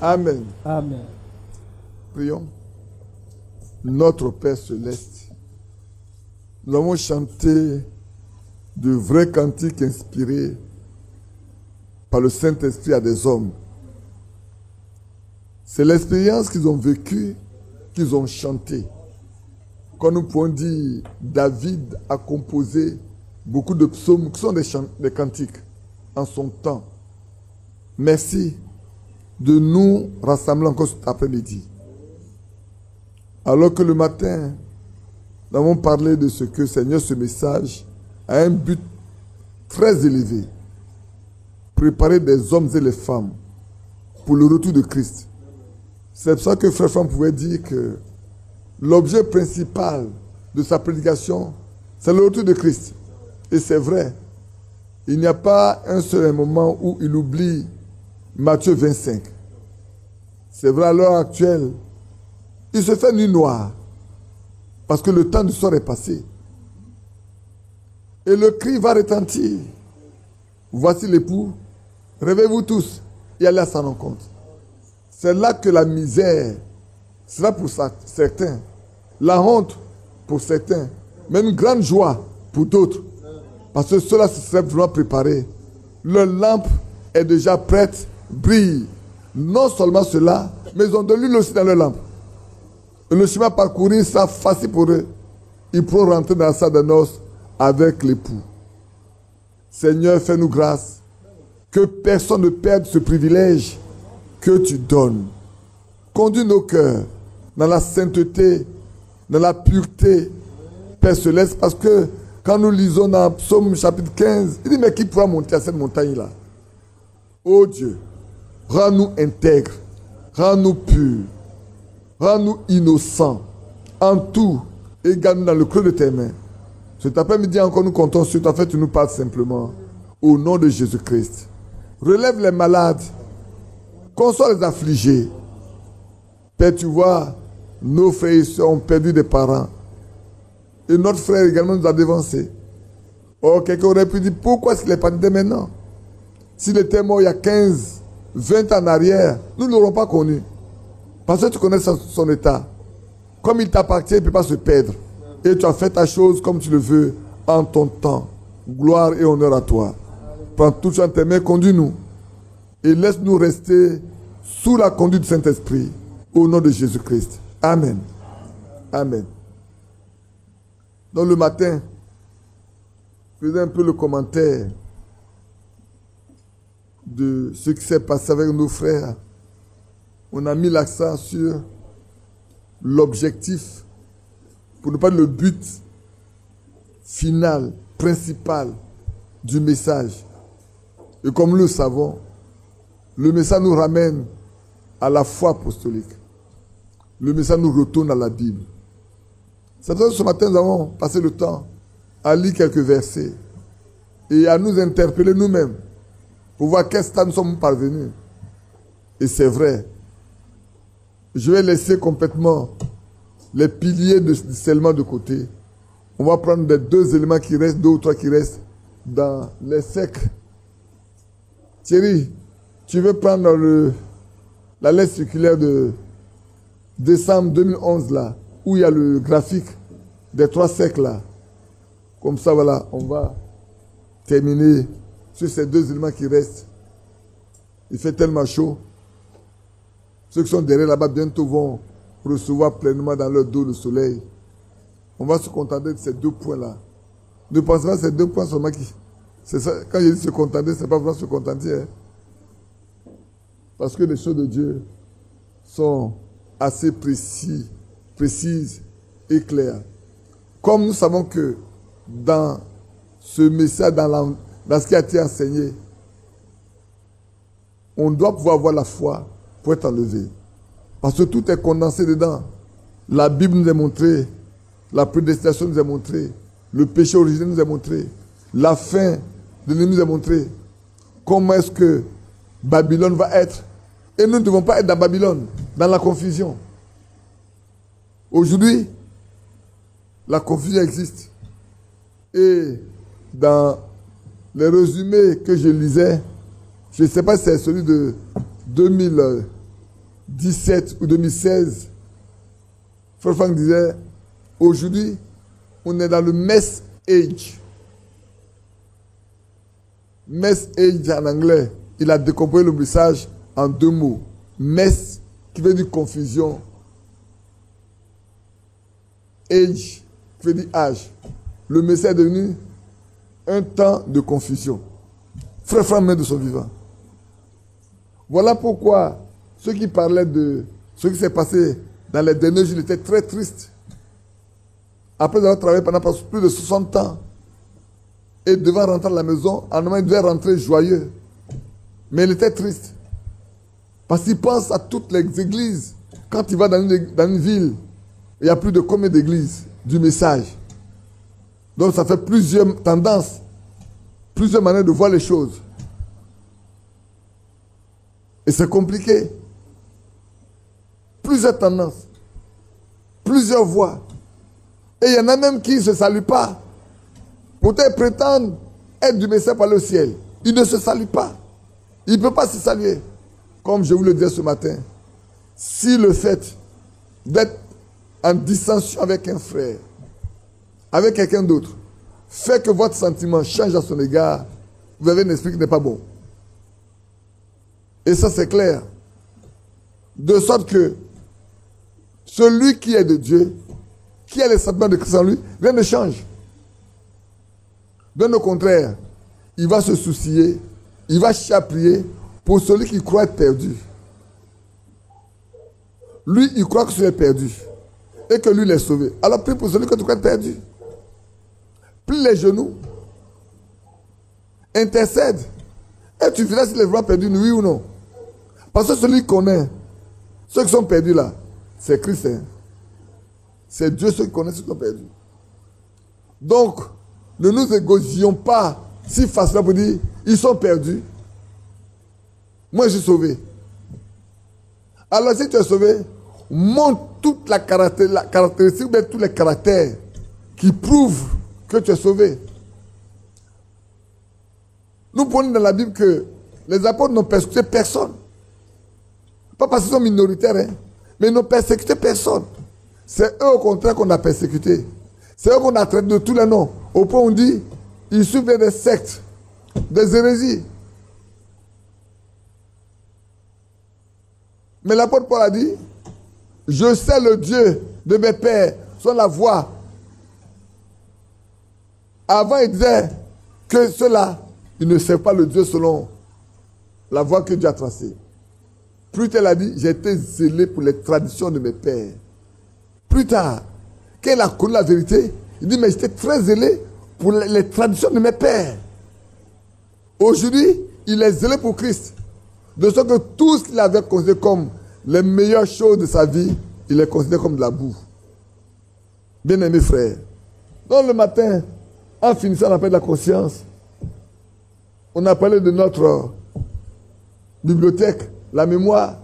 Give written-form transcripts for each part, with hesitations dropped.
Amen. Amen. Prions. Notre Père Céleste, nous avons chanté de vrais cantiques inspirés par le Saint-Esprit à des hommes. C'est l'expérience qu'ils ont vécue, qu'ils ont chanté. Comme nous pouvons dire, David a composé beaucoup de psaumes qui sont des cantiques en son temps. Merci de nous rassembler encore cet après-midi. Alors que le matin, nous avons parlé de ce que, Seigneur, ce message a un but très élevé. Préparer des hommes et les femmes pour le retour de Christ. C'est pour ça que Frère Franck pouvait dire que l'objet principal de sa prédication, c'est le retour de Christ. Et c'est vrai. Il n'y a pas un seul moment où il oublie Matthieu 25. C'est vrai, à l'heure actuelle, il se fait nuit noire parce que le temps du soir est passé. Et le cri va retentir. Voici l'époux, réveillez-vous tous et allez à sa rencontre. C'est là que la misère sera pour certains, la honte pour certains, mais une grande joie pour d'autres. Parce que ceux-là se seraient vraiment préparés. Leur lampe est déjà prête, brille. Non seulement cela, mais ils ont de l'huile aussi dans leur lampe. Et le chemin parcouru sera facile pour eux. Ils pourront rentrer dans la salle de noces avec l'époux. Seigneur, fais-nous grâce. Que personne ne perde ce privilège que tu donnes. Conduis nos cœurs dans la sainteté, dans la pureté, Père Céleste, parce que quand nous lisons dans Psaume chapitre 15, il dit, mais qui pourra monter à cette montagne-là? Oh Dieu, rends-nous intègres, rends-nous purs, rends-nous innocents, en tout, et garde-nous dans le creux de tes mains. Cet après-midi encore, nous comptons sur toi, fait tu nous parles simplement, au nom de Jésus-Christ. Relève les malades, console les affligés. Père, tu vois, nos frères et sœurs ont perdu des parents. Et notre frère également nous a dévancés. Oh, quelqu'un aurait pu dire, pourquoi est-ce qu'il est pas né maintenant? S'il était mort il y a 15, 20 ans en arrière, nous ne l'aurons pas connu. Parce que tu connais son état. Comme il t'appartient, il ne peut pas se perdre. Et tu as fait ta chose comme tu le veux, en ton temps. Gloire et honneur à toi. Prends tout en tes mains, conduis-nous. Et laisse-nous rester sous la conduite du Saint-Esprit. Au nom de Jésus-Christ. Amen. Amen. Donc le matin, je faisais un peu le commentaire de ce qui s'est passé avec nos frères. On a mis l'accent sur l'objectif, pour ne pas dire le but final, principal du message. Et comme nous le savons, le message nous ramène à la foi apostolique. Le message nous retourne à la Bible. C'est pour ça que ce matin, nous avons passé le temps à lire quelques versets et à nous interpeller nous-mêmes pour voir quel stade nous sommes parvenus. Et c'est vrai. Je vais laisser complètement les piliers du scellement de côté. On va prendre les deux éléments qui restent, deux ou trois qui restent dans les secs. Thierry, tu veux prendre la lettre circulaire de décembre 2011 là, où il y a le graphique des trois cercles là. Comme ça, voilà, on va terminer sur ces deux éléments qui restent. Il fait tellement chaud. Ceux qui sont derrière là-bas bientôt vont recevoir pleinement dans leur dos le soleil. On va se contenter de ces deux points-là. Ne pensez pas à ces deux points seulement qui... C'est ça, quand je dis se contenter, c'est pas vraiment se contenter. Hein. Parce que les choses de Dieu sont assez précises et claires. Comme nous savons que dans ce message, dans ce qui a été enseigné, on doit pouvoir avoir la foi pour être enlevé. Parce que tout est condensé dedans. La Bible nous a montré, la prédestination nous a montré, le péché originel nous a montré, la fin de l'ennemi nous a montré. Comment est-ce que Babylone va être? Et nous ne devons pas être dans Babylone, dans la confusion. Aujourd'hui, la confusion existe. Et dans les résumés que je lisais, je ne sais pas si c'est celui de 2000, 2017 ou 2016, Frère Frank disait, aujourd'hui, on est dans le mess age. Mess age en anglais, il a décomposé le message en 2 mots. Mess, qui veut dire confusion. Age, qui veut dire âge. Le message est devenu un temps de confusion. Frère Frank met de son vivant. Voilà pourquoi ceux qui parlaient de ce qui s'est passé dans les derniers jours étaient très tristes. Après avoir travaillé pendant plus de 60 ans et devant rentrer à la maison, en normalement il devait rentrer joyeux. Mais il était triste. Parce qu'il pense à toutes les églises. Quand il va dans une ville, il y a plus de combien d'églises du message. Donc ça fait plusieurs tendances, plusieurs manières de voir les choses. Et c'est compliqué. Plusieurs tendances, plusieurs voix. Et il y en a même qui ne se saluent pas. Peut-être prétendent être du message par le ciel. Ils ne se saluent pas. Ils ne peuvent pas se saluer. Comme je vous le disais ce matin, si le fait d'être en dissension avec un frère, avec quelqu'un d'autre, fait que votre sentiment change à son égard, vous avez un esprit qui n'est pas bon. Et ça, c'est clair. De sorte que celui qui est de Dieu, qui a les sentiments de Christ en lui, rien ne change. Bien au contraire, il va se soucier, il va prier pour celui qui croit être perdu. Lui, il croit que celui est perdu et que lui, il est sauvé. Alors prie pour celui que tu crois être perdu. Plie les genoux, intercède, et tu verras s'il est vraiment perdu, oui ou non. Parce que celui qui connaît, ceux qui sont perdus là, c'est Christ. Hein? C'est Dieu ceux qui connaissent ceux qui sont perdus. Donc, ne nous égosions pas si facilement pour dire, ils sont perdus. Moi, je suis sauvé. Alors, si tu es sauvé, montre toute la caractéristique, ou tous les caractères qui prouvent que tu es sauvé. Nous prenons dans la Bible que les apôtres n'ont persécuté personne. Pas parce qu'ils sont minoritaires, hein, mais ils n'ont persécuté personne. C'est eux au contraire qu'on a persécuté. C'est eux qu'on a traité de tous les noms. Au point où on dit, ils suivent des sectes, des hérésies. Mais l'apôtre Paul a dit, je sais le Dieu de mes pères, soit la voix. Avant, il disait que ceux-là, ils ne servent pas le Dieu selon la voie que Dieu a tracée. Plus tard, il a dit, j'ai été zélé pour les traditions de mes pères. Plus tard, quand il a connu la vérité, il dit, mais j'étais très zélé pour les traditions de mes pères. Aujourd'hui, il est zélé pour Christ. De sorte que tout ce qu'il avait considéré comme les meilleures choses de sa vie, il les considère comme de la boue. Bien-aimés frères, donc le matin, en finissant l'appel de la conscience, on a parlé de notre bibliothèque, la mémoire,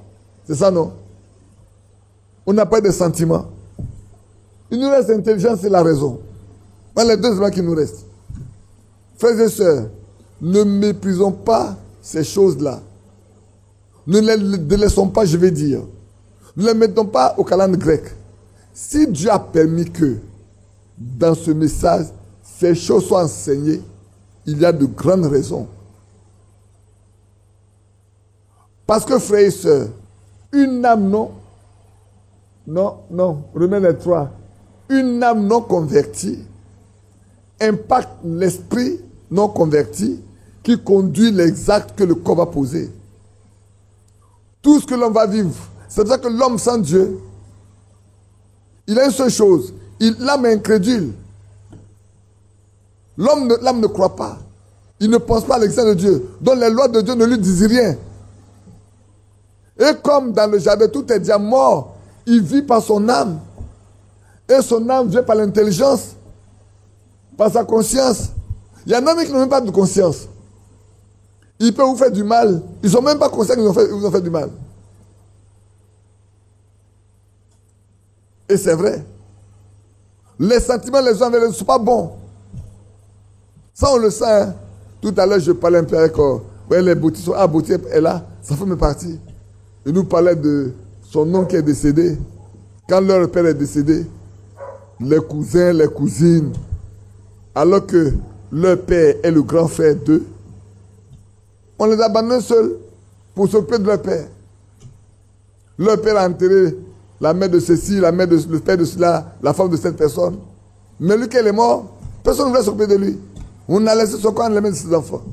c'est ça non? On n'a pas de sentiments. Il nous reste l'intelligence et la raison. Voilà les deux éléments qui nous restent. Frères et sœurs, ne méprisons pas ces choses-là. Ne les délaissons pas, je vais dire. Ne les mettons pas au calendrier grec. Si Dieu a permis que, dans ce message, ces choses soient enseignées, il y a de grandes raisons. Parce que, frères et sœurs, une âme remets les trois. Une âme non convertie impacte l'esprit non converti qui conduit les actes que le corps va poser. Tout ce que l'homme va vivre, c'est pour ça que l'homme sans Dieu, il a une seule chose, l'âme est incrédule. L'âme ne croit pas. Il ne pense pas à l'existence de Dieu. Donc les lois de Dieu ne lui disent rien. Et comme dans le jardin, tout est déjà mort, il vit par son âme. Et son âme vient par l'intelligence, par sa conscience. Il y en a même qui n'ont même pas de conscience. Ils peuvent vous faire du mal. Ils ne sont même pas conscients qu'ils vous ont fait du mal. Et c'est vrai. Les sentiments les uns avec les autres ne sont pas bons. Ça, on le sait. Hein? Tout à l'heure, je parlais un peu avec les boutistes. Ah, Boutier est là, ça fait mes parties. Il nous parlait de son oncle est décédé, quand leur père est décédé, les cousins, les cousines, alors que leur père est le grand frère d'eux, on les abandonne seuls pour s'occuper de leur père. Leur père a enterré la mère de ceci, le père de cela, la femme de cette personne. Mais lui, qu'elle est mort, personne ne voulait s'occuper de lui. On a laissé son corps dans les mains de ses enfants.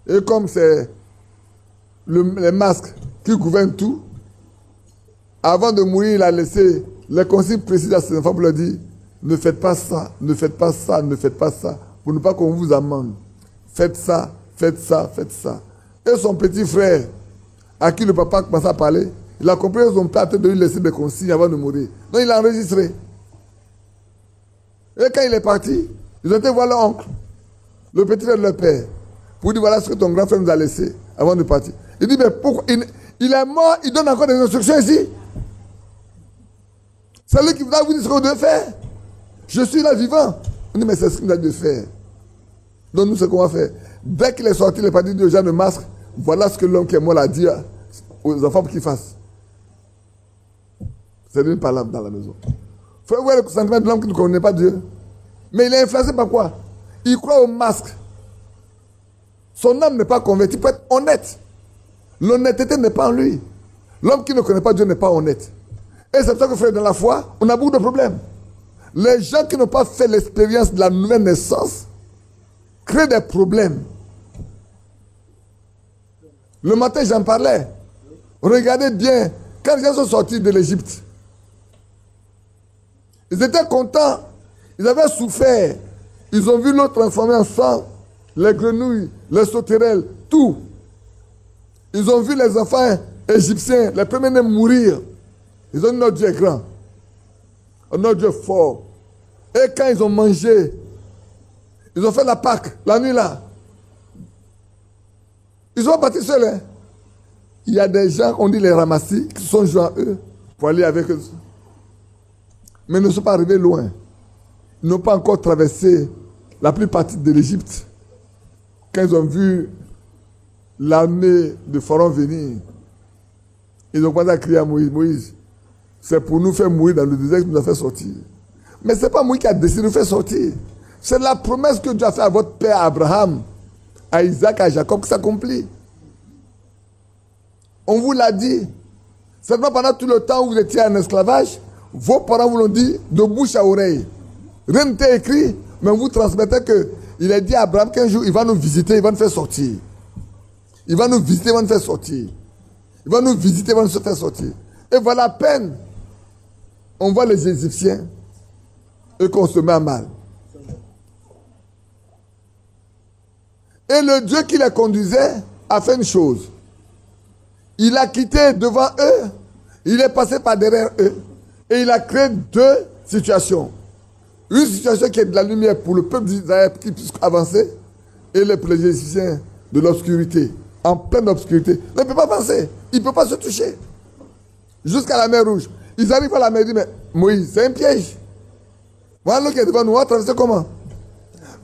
Et comme c'est les masques qui gouvernent tout, avant de mourir, il a laissé les consignes précises à ses enfants pour leur dire, ne faites pas ça, ne faites pas ça, ne faites pas ça, pour ne pas qu'on vous amende. Faites ça, faites ça, faites ça. Et son petit frère, à qui le papa commençait à parler, il a compris que son père de lui laisser des consignes avant de mourir. Donc il a enregistré. Et quand il est parti, ils ont été voir leur oncle, le petit frère de leur père, pour dire voilà ce que ton grand frère nous a laissé avant de partir. Il dit mais pourquoi il est mort, il donne encore des instructions ici. C'est lui qui vous a dit ce qu'on doit faire. Je suis là vivant. On dit mais c'est ce qu'il a dû faire. Donc nous, ce qu'on va faire. Dès qu'il est sorti, il est parti aux gens de masque. Voilà ce que l'homme qui est mort a dit aux enfants pour qu'ils fassent. C'est une parole dans la maison. Il faut voir le sentiment de l'homme qui ne connaît pas Dieu. Mais il est influencé par quoi? Il croit au masque. Son âme n'est pas convertie. Il peut être honnête. L'honnêteté n'est pas en lui. L'homme qui ne connaît pas Dieu n'est pas honnête. Et c'est pour ça que, frère, dans la foi, on a beaucoup de problèmes. Les gens qui n'ont pas fait l'expérience de la nouvelle naissance créent des problèmes. Le matin, j'en parlais. Regardez bien, quand les gens sont sortis de l'Égypte, ils étaient contents, ils avaient souffert. Ils ont vu l'eau transformée en sang, les grenouilles, les sauterelles, tout. Ils ont vu les enfants égyptiens, les premiers-nés mourir. Ils ont dit notre Dieu est grand, notre Dieu est fort. Et quand ils ont mangé, ils ont fait la Pâque, la nuit là. Ils sont partis seuls. Hein? Il y a des gens, on dit les ramassis, qui sont joints à eux pour aller avec eux. Mais ils ne sont pas arrivés loin. Ils n'ont pas encore traversé la plus partie de l'Égypte. Quand ils ont vu l'armée de Pharaon venir, ils ont commencé à crier à Moïse, Moïse, c'est pour nous faire mourir dans le désert que nous a fait sortir. Mais ce n'est pas Moïse qui a décidé de nous faire sortir. C'est la promesse que Dieu a faite à votre père Abraham, à Isaac, à Jacob, qui s'accomplit. On vous l'a dit. Seulement pendant tout le temps où vous étiez en esclavage, vos parents vous l'ont dit de bouche à oreille. Rien n'était écrit, mais on vous transmettait qu'il a dit à Abraham qu'un jour il va nous visiter, il va nous faire sortir. Il va nous visiter, il va nous faire sortir. Il va nous visiter, il va nous faire sortir. Et voilà à peine, on voit les Égyptiens et qu'on se met à mal. Et le Dieu qui les conduisait a fait une chose. Il a quitté devant eux, il est passé par derrière eux, et il a créé deux situations. Une situation qui est de la lumière pour le peuple d'Israël qui puisse avancer, et les Égyptiens de l'obscurité, en pleine obscurité. Ils ne peuvent pas avancer, ils ne peuvent pas se toucher. Jusqu'à la mer Rouge. Ils arrivent à la mer, ils disent, mais Moïse, c'est un piège. Voilà l'eau qui est devant nous, on va traverser comment?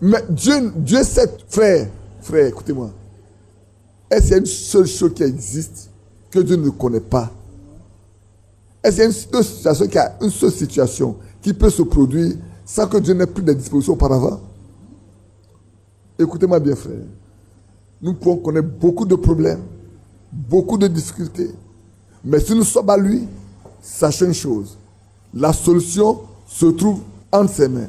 Mais Dieu sait, frère, écoutez-moi. Est-ce qu'il y a une seule chose qui existe que Dieu ne connaît pas? Est-ce qu'il y a une seule situation qui peut se produire sans que Dieu n'ait plus de dispositions auparavant? Écoutez-moi bien, frère. Nous pouvons connaître beaucoup de problèmes, beaucoup de difficultés. Mais si nous sommes à lui, sachez une chose. La solution se trouve entre ses mains.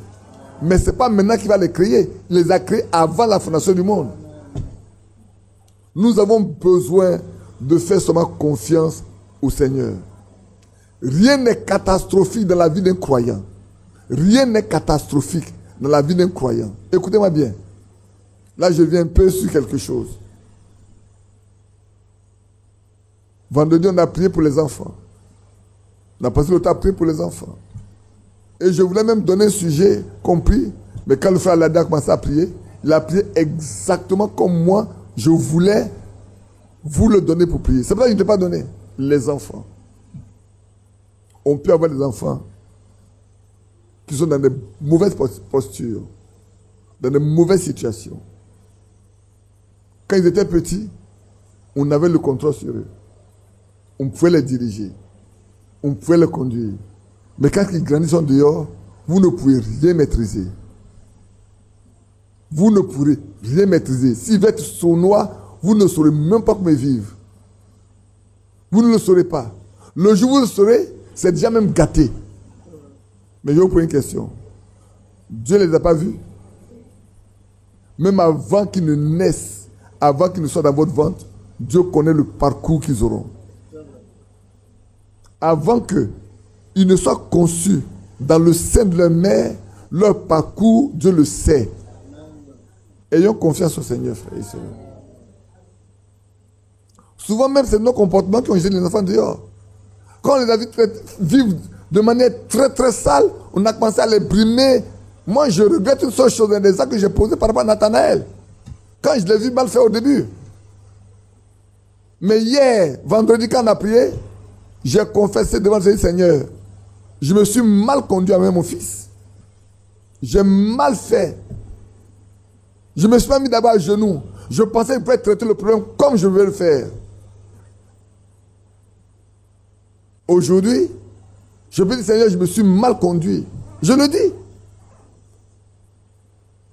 Mais ce n'est pas maintenant qu'il va les créer. Il les a créés avant la fondation du monde. Nous avons besoin de faire seulement confiance au Seigneur. Rien n'est catastrophique dans la vie d'un croyant. Rien n'est catastrophique dans la vie d'un croyant. Écoutez-moi bien. Là, je viens un peu sur quelque chose. Vendredi, on a prié pour les enfants. On a passé le temps à prier pour les enfants. Et je voulais même donner un sujet compris. Mais quand le frère Lada a commencé à prier, il a prié exactement comme moi, je voulais vous le donner pour prier. C'est pour ça que je ne t'ai pas donné. Les enfants. On peut avoir des enfants qui sont dans de mauvaises postures, dans de mauvaises situations. Quand ils étaient petits, on avait le contrôle sur eux. on pouvait les diriger, on pouvait les conduire. Mais quand ils grandissent en dehors, vous ne pouvez rien maîtriser. Vous ne pourrez rien maîtriser. S'il va être sournois, vous ne saurez même pas comment vivre. Vous ne le saurez pas. Le jour où vous le saurez, c'est déjà même gâté. Mais je vais vous poser une question. Dieu ne les a pas vus. Même avant qu'ils ne naissent, avant qu'ils ne soient dans votre ventre, Dieu connaît le parcours qu'ils auront. Avant qu'ils ne soient conçus dans le sein de leur mère, leur parcours, Dieu le sait. Ayons confiance au Seigneur, frères et sœurs. Souvent même, c'est nos comportements qui ont jeté les enfants dehors. Quand on les a vus vivre de manière très très sale, on a commencé à les brimer. Moi, je regrette une seule chose, des actes que j'ai posés par rapport à Nathanaël. Quand je l'ai vu mal faire au début. Mais hier, vendredi, quand on a prié, j'ai confessé devant le Seigneur. Je me suis mal conduit avec mon fils. J'ai mal fait. Je me suis pas mis d'abord à genoux. Je pensais qu'il pouvait traiter le problème comme je veux le faire. Aujourd'hui, je peux dire, Seigneur, je me suis mal conduit. Je le dis.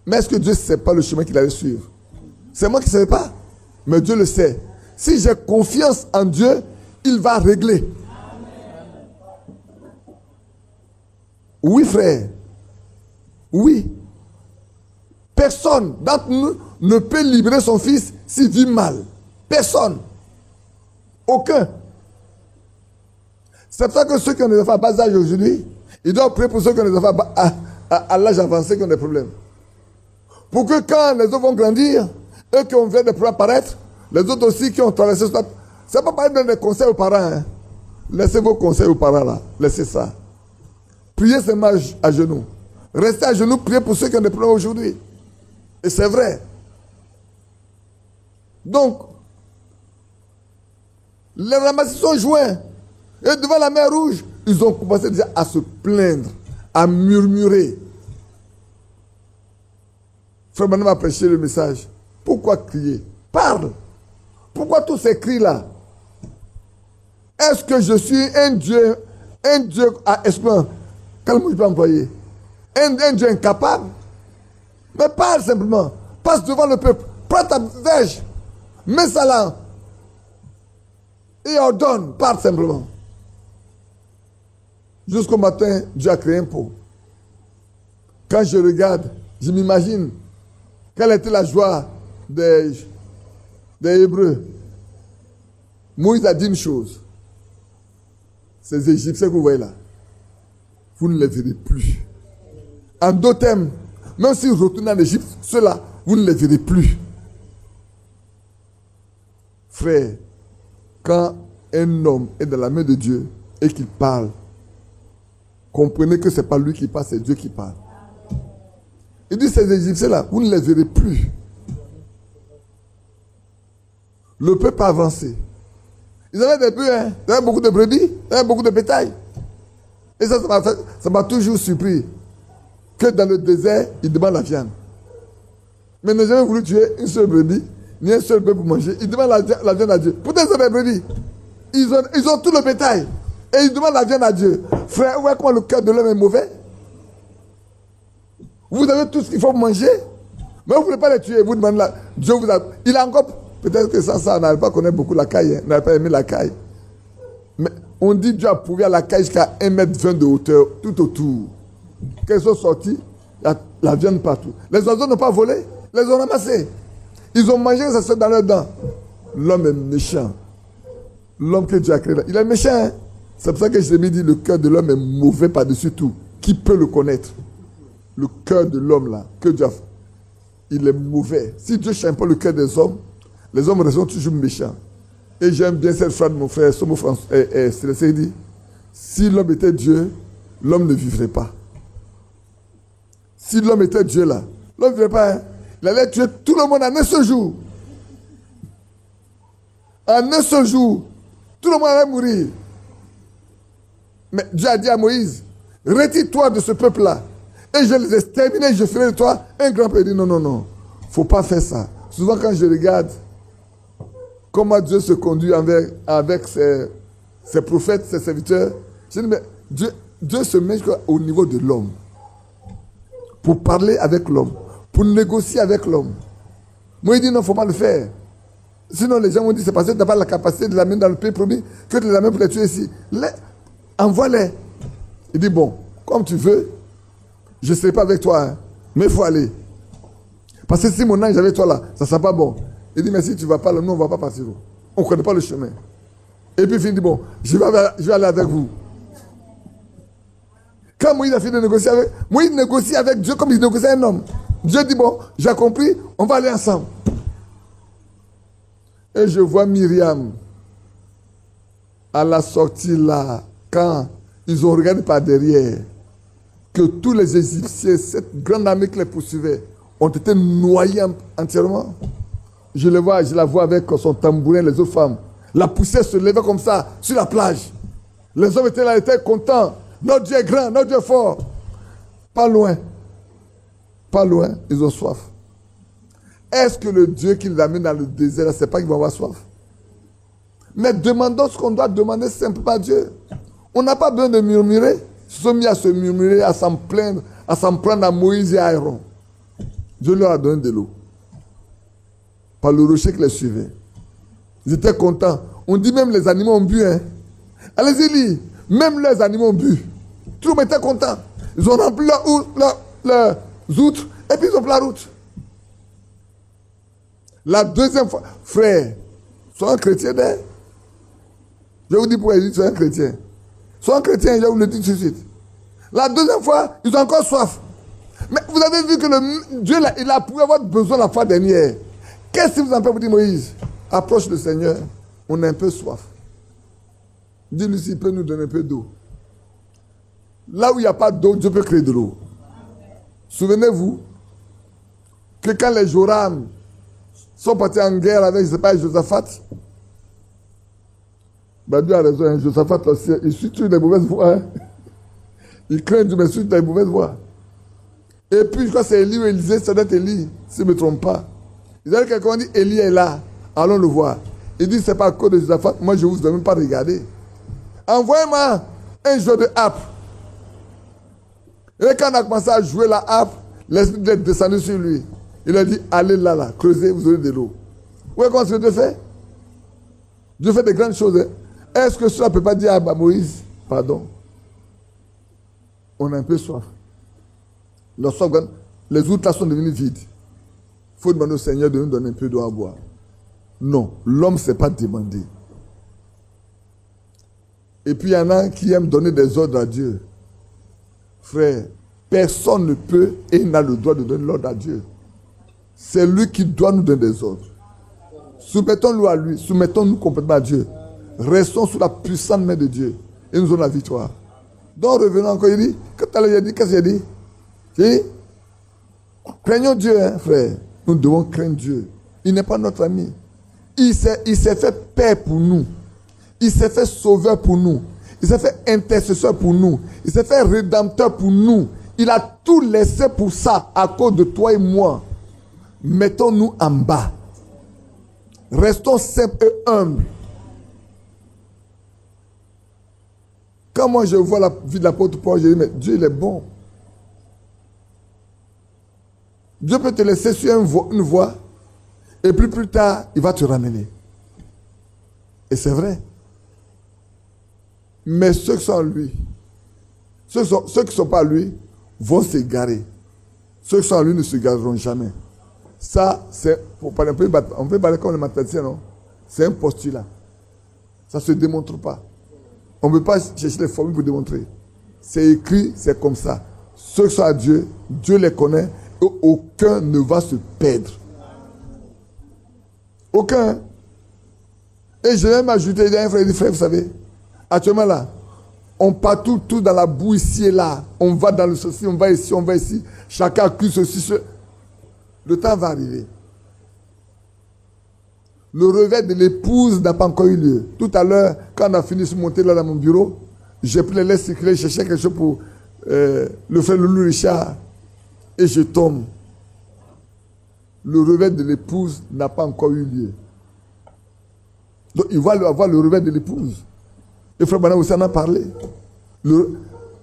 Mais est-ce que Dieu ne sait pas le chemin qu'il allait suivre? C'est moi qui ne savais pas. Mais Dieu le sait. Si j'ai confiance en Dieu, il va régler. Oui, frère. Oui. Personne d'entre nous ne peut libérer son fils s'il vit mal. Personne. Aucun. C'est pour ça que ceux qui ont des enfants à bas âge aujourd'hui, ils doivent prier pour ceux qui ont des enfants à l'âge avancé qui ont des problèmes. Pour que quand les autres vont grandir, eux qui ont vu des problèmes apparaître, les autres aussi qui ont traversé ça, c'est pas pareil de donner des conseils aux parents. Hein. Laissez vos conseils aux parents là. Laissez ça. Priez seulement à genoux. Restez à genoux, priez pour ceux qui ont des problèmes aujourd'hui. Et c'est vrai. Donc, les ramassis sont joints. Et devant la mer Rouge, ils ont commencé déjà à se plaindre, à murmurer. Frère Manon m'a prêché le message. Pourquoi crier? Parle. Pourquoi tous ces cris-là? Est-ce que je suis un Dieu à esprit? Quel mot je peux employer? Un Dieu incapable? Mais parle simplement. Passe devant le peuple. Prends ta verge. Mets ça là. Et ordonne. Parle simplement. Jusqu'au matin, Dieu a créé un pot. Quand je regarde, je m'imagine quelle était la joie des Hébreux. Moïse a dit une chose. Ces Égyptiens que vous voyez là, vous ne les verrez plus. En d'autres termes, même s'ils retournent en Égypte, ceux-là, vous ne les verrez plus. Frère, quand un homme est dans la main de Dieu et qu'il parle, comprenez que ce n'est pas lui qui parle, c'est Dieu qui parle. Il dit, ces Égyptiens-là, vous ne les verrez plus. Le peuple a avancé. Ils avaient des bœufs, hein? Ils avaient beaucoup de brebis, ils avaient beaucoup de bétail. Et ça m'a toujours surpris que dans le désert, ils demandent la viande. Mais ils n'ont jamais voulu tuer une seule brebis, ni un seul bœuf pour manger. Ils demandent la viande à Dieu. Pourtant, ils ont des brebis. Ils ont tout le bétail. Et ils demandent la viande à Dieu. Frère, vous voyez comment le cœur de l'homme est mauvais? Vous avez tout ce qu'il faut manger, mais vous ne voulez pas les tuer. Vous demandez là. Dieu vous a. Il a encore. Peut-être que ça, on n'avait pas connu beaucoup la caille. Hein. On n'avait pas aimé la caille. Mais on dit Dieu a pourvu à la caille jusqu'à 1,20 m de hauteur, tout autour. Quand ils sont sortis, il y a la viande partout. Les oiseaux n'ont pas volé, les ont ramassés. Ils ont mangé ça dans leurs dents. L'homme est méchant. L'homme que Dieu a créé là, il est méchant. Hein? C'est pour ça que je me dis le cœur de l'homme est mauvais par-dessus tout. Qui peut le connaître? Le cœur de l'homme là, que Dieu a fait, il est mauvais. Si Dieu ne change pas le cœur des hommes, les hommes restent toujours méchants. Et j'aime bien cette phrase de mon frère Somo Célestin, il dit, si l'homme était Dieu, l'homme ne vivrait pas. Si l'homme était Dieu là, l'homme ne vivrait pas. Hein? Il allait tuer tout le monde en un seul jour. En un seul jour, tout le monde allait mourir. Mais Dieu a dit à Moïse, retire-toi de ce peuple-là. Et je les exterminer, je ferai de toi un grand peuple. Il dit non, non, non. Il ne faut pas faire ça. Souvent quand je regarde comment Dieu se conduit avec ses prophètes, ses serviteurs. Je dis, mais Dieu se met au niveau de l'homme. Pour parler avec l'homme. Pour négocier avec l'homme. Moi, il dit non, il ne faut pas le faire. Sinon, les gens vont dire, c'est parce que tu n'as pas la capacité de l'amener dans le pays promis que tu les amènes pour les tuer ici. Envoie-les. Il dit, bon, comme tu veux, je ne serai pas avec toi, hein, mais il faut aller. Parce que si mon ange est avec toi là, ça ne sera pas bon. Il dit, mais si tu ne vas pas là, nous, on ne va pas partir. On ne connaît pas le chemin. Et puis il dit, bon, je vais aller avec vous. Quand Moïse a fini de négocier avec, Moïse négocie avec Dieu comme il négociait un homme. Dieu dit, bon, j'ai compris, on va aller ensemble. Et je vois Myriam à la sortie là, quand ils ont regardé par derrière, que tous les Égyptiens, cette grande armée qui les poursuivait, ont été noyés entièrement. Je la vois avec son tambourin, les autres femmes. La poussière se levait comme ça, sur la plage. Les hommes étaient là, étaient contents. Notre Dieu est grand, notre Dieu est fort. Pas loin, ils ont soif. Est-ce que le Dieu qui les amène dans le désert, c'est pas qu'ils vont avoir soif? Mais demandons ce qu'on doit demander simplement à Dieu. On n'a pas besoin de murmurer. Ils se sont mis à se murmurer, à s'en plaindre, à s'en prendre à Moïse et à Aaron. Dieu leur a donné de l'eau. Par le rocher qui les suivait. Ils étaient contents. On dit même les animaux ont bu. Hein. Allez-y, lis. Même les animaux ont bu. Tout le monde était content. Ils ont rempli leurs outres et puis ils ont pris la route. La deuxième fois, frère, sois un chrétien d'ailleurs. Je vous dis pourquoi ils disent sois un chrétien. Sois un chrétien, je vous le dis tout de suite. La deuxième fois, ils ont encore soif. Mais vous avez vu que Dieu, il a pu avoir besoin la fois dernière. Qu'est-ce qui vous empêche pour dire Moïse? Approche le Seigneur, on a un peu soif. Dis-lui s'il peut nous donner un peu d'eau. Là où il n'y a pas d'eau, Dieu peut créer de l'eau. Souvenez-vous que quand les Joram sont partis en guerre avec, je ne sais pas, Josaphat, Dieu a raison, hein, Josaphat aussi, il suit toutes les mauvaises voies. Hein. Il craint Dieu, mais il suit les mauvaises voies. Et puis, je crois que c'est Élie ou Élisée, ça doit être Élie, si je ne me trompe pas. Ils avaient quelqu'un qui dit, Élie est là, allons le voir. Il dit, c'est pas à cause de Josaphat, moi je ne vous ai même pas regardé. Envoyez-moi un jeu de harpe. Et quand on a commencé à jouer la harpe, l'esprit est descendu sur lui. Il a dit, allez là, creusez, vous aurez de l'eau. Vous voyez comment Dieu fait? Dieu fait de grandes choses. Hein? Est-ce que cela ne peut pas dire à Moïse, pardon, on a un peu soif. Les outres là sont devenus vides. Il faut demander au Seigneur de nous donner un peu d'eau à boire. Non, l'homme ne s'est pas demandé. Et puis il y en a qui aiment donner des ordres à Dieu. Frère, personne ne peut et n'a le droit de donner l'ordre à Dieu. C'est lui qui doit nous donner des ordres. Soumettons-nous à lui, soumettons-nous complètement à Dieu. Restons sous la puissante main de Dieu et nous aurons la victoire. Donc revenons encore, il dit, qu'est-ce qu'il a dit? J'ai dit, craignons Dieu, hein, frère. Nous devons craindre Dieu. Il n'est pas notre ami. Il s'est fait père pour nous. Il s'est fait sauveur pour nous. Il s'est fait intercesseur pour nous. Il s'est fait rédempteur pour nous. Il a tout laissé pour ça, à cause de toi et moi. Mettons-nous en bas. Restons simples et humbles. Quand moi je vois la vie de l'apôtre Paul, je dis, mais Dieu il est bon. Dieu peut te laisser sur une voie, et puis plus tard, il va te ramener. Et c'est vrai. Mais ceux qui sont en lui, ceux qui ne sont pas lui, vont s'égarer. Ceux qui sont en lui ne se gareront jamais. Ça, c'est, on peut parler comme les mathématiciens, non? C'est un postulat. Ça ne se démontre pas. On ne peut pas chercher les formules pour démontrer. C'est écrit, c'est comme ça. Ceux qui sont à Dieu, Dieu les connaît, et aucun ne va se perdre. Aucun. Et je vais m'ajouter, il y a un frère, vous savez, actuellement là, on part tout dans la boue ici et là. On va dans le ceci, on va ici, on va ici. Chacun accuse ceci. Le temps va arriver. Le revers de l'épouse n'a pas encore eu lieu. Tout à l'heure, quand on a fini de monter là dans mon bureau, j'ai pris les lettres circulaires, je cherchais quelque chose pour le frère Loulou Richard. Et je tombe. Le revers de l'épouse n'a pas encore eu lieu. Donc il va avoir le revers de l'épouse. Et frère Branham aussi en a parlé.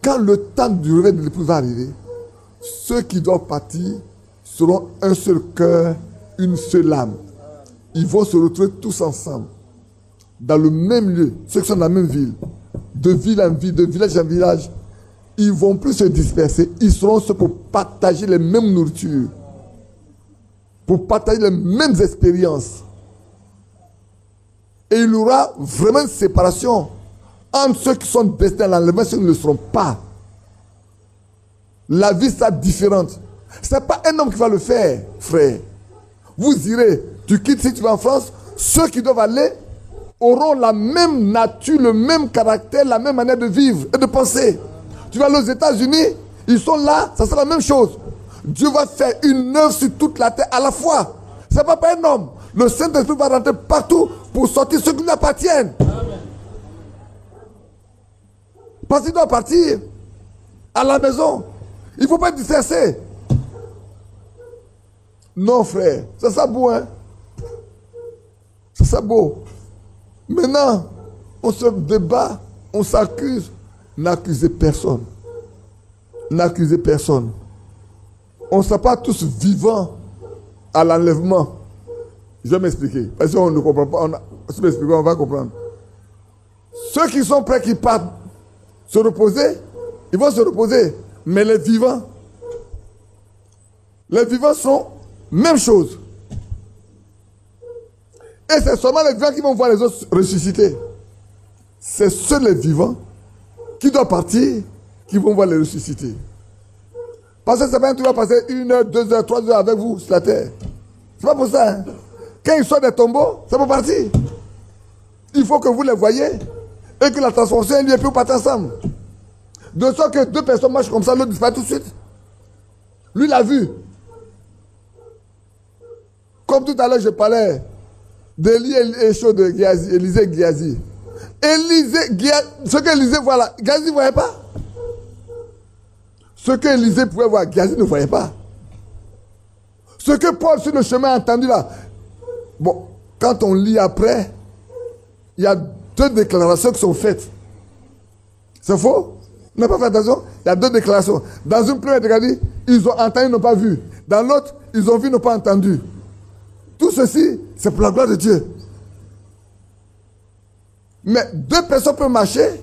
Quand le temps du réveil de l'épouse va arriver, ceux qui doivent partir seront un seul cœur, une seule âme. Ils vont se retrouver tous ensemble, dans le même lieu, ceux qui sont dans la même ville, de ville en ville, de village en village. Ils ne vont plus se disperser, ils seront ceux pour partager les mêmes nourritures, pour partager les mêmes expériences. Et il y aura vraiment une séparation entre ceux qui sont destinés à l'enlèvement et ceux qui ne le seront pas. La vie sera différente. Ce n'est pas un homme qui va le faire, frère. Vous irez, tu quittes si tu vas en France, ceux qui doivent aller auront la même nature, le même caractère, la même manière de vivre et de penser. Tu vas aller aux États-Unis, ils sont là, ça sera la même chose. Dieu va faire une œuvre sur toute la terre à la fois. Ce n'est pas un homme. Le Saint-Esprit va rentrer partout pour sortir ceux qui lui appartiennent. Parce qu'il doit partir à la maison. Il ne faut pas être dispersé. Non, frère. C'est ça beau, hein? C'est ça beau. Maintenant, on se débat, on s'accuse. N'accusez personne. N'accusez personne. On ne sera pas tous vivants à l'enlèvement. Je vais m'expliquer. Parce qu'on ne comprend pas. Si on m'explique, on va comprendre. Ceux qui sont prêts, qui partent se reposer, ils vont se reposer. Mais les vivants sont même chose. Et c'est seulement les vivants qui vont voir les autres ressusciter. C'est seuls les vivants qui doivent partir qui vont voir les ressusciter. Parce que c'est pas un truc qui va passer 1 heure, 2 heures, 3 heures avec vous sur la terre. C'est pas pour ça. Hein? Quand ils sortent des tombeaux, c'est pour partir. Il faut que vous les voyez et que la transformation ait lieu pour partir ensemble. De sorte que 2 personnes marchent comme ça, l'autre disparaît tout de suite. Lui l'a vu. Comme tout à l'heure, je parlais d'Élie et chaud de Élisée Giazi. Ce que Élisée voit là, Giazi ne voyait pas. Ce que Élisée pouvait voir, Giazi ne voyait pas. Ce que Paul sur le chemin a entendu là. Bon, quand on lit après, il y a 2 déclarations qui sont faites. C'est faux? On n'a pas fait attention? Il y a 2 déclarations. Dans une première déclaration, ils ont entendu, ils n'ont pas vu. Dans l'autre, ils ont vu, ils n'ont pas entendu. Tout ceci, c'est pour la gloire de Dieu. Mais 2 personnes peuvent marcher.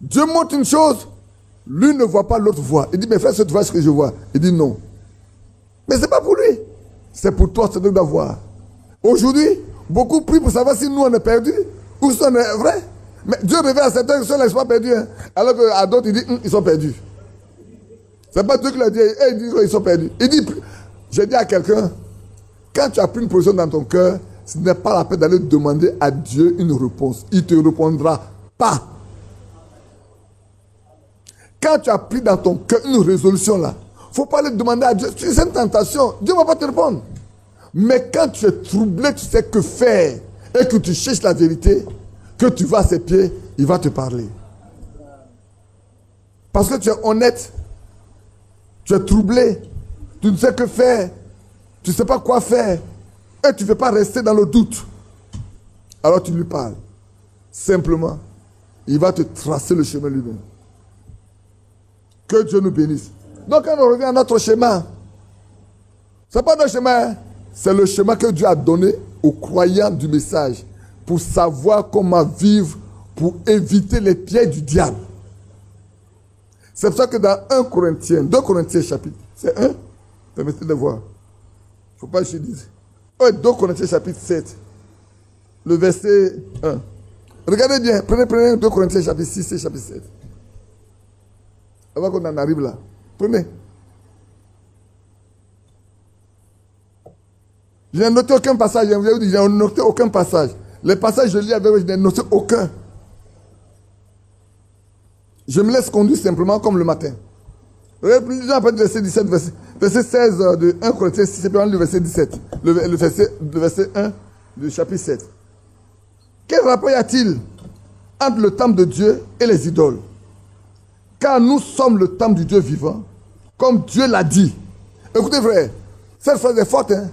Dieu montre une chose, l'une ne voit pas, l'autre voit. Il dit, mais frère, tu vois ce que je vois? Il dit non. Mais ce n'est pas pour lui. C'est pour toi, c'est de voir. Aujourd'hui, beaucoup prient pour savoir si nous on est perdus ou si on est vrai. Mais Dieu révèle à certains que ceux-là ne sont pas perdus. Hein. Alors qu'à d'autres, il dit, ils sont perdus. Ce n'est pas Dieu qui l'a dit, il dit qu'ils sont perdus. Il dit, j'ai dit à quelqu'un, quand tu as pris une position dans ton cœur, ce n'est pas la peine d'aller demander à Dieu une réponse. Il ne te répondra pas. Quand tu as pris dans ton cœur une résolution là, il ne faut pas aller demander à Dieu. C'est une tentation. Dieu ne va pas te répondre. Mais quand tu es troublé, tu sais que faire et que tu cherches la vérité, que tu vas à ses pieds, il va te parler. Parce que tu es honnête, tu es troublé, tu ne sais que faire, tu ne sais pas quoi faire et tu ne veux pas rester dans le doute. Alors tu lui parles. Simplement, il va te tracer le chemin lui-même. Que Dieu nous bénisse. Donc quand on revient à notre chemin, ce n'est pas notre chemin, c'est le chemin que Dieu a donné aux croyants du message pour savoir comment vivre, pour éviter les pièges du diable. C'est pour ça que dans 2 Corinthiens chapitre, c'est 1, permettez de voir. Il ne faut pas que je dise. 2 Corinthiens chapitre 7, le verset 1. Regardez bien, prenez 2 Corinthiens chapitre 6 et chapitre 7. Avant qu'on en arrive là. Prenez. Je n'ai noté aucun passage. Je n'ai noté aucun passage. Les passages, je lis avec vous, je n'ai noté aucun. Je me laisse conduire simplement comme le matin. Regardez, verset 17, verset 16 de 1 Corinthiens 6, et puis le verset 17. Le verset 1 du chapitre 7. Quel rapport y a-t-il entre le temple de Dieu et les idoles? Car nous sommes le temple du Dieu vivant, comme Dieu l'a dit. Écoutez, frère, cette phrase est forte, hein?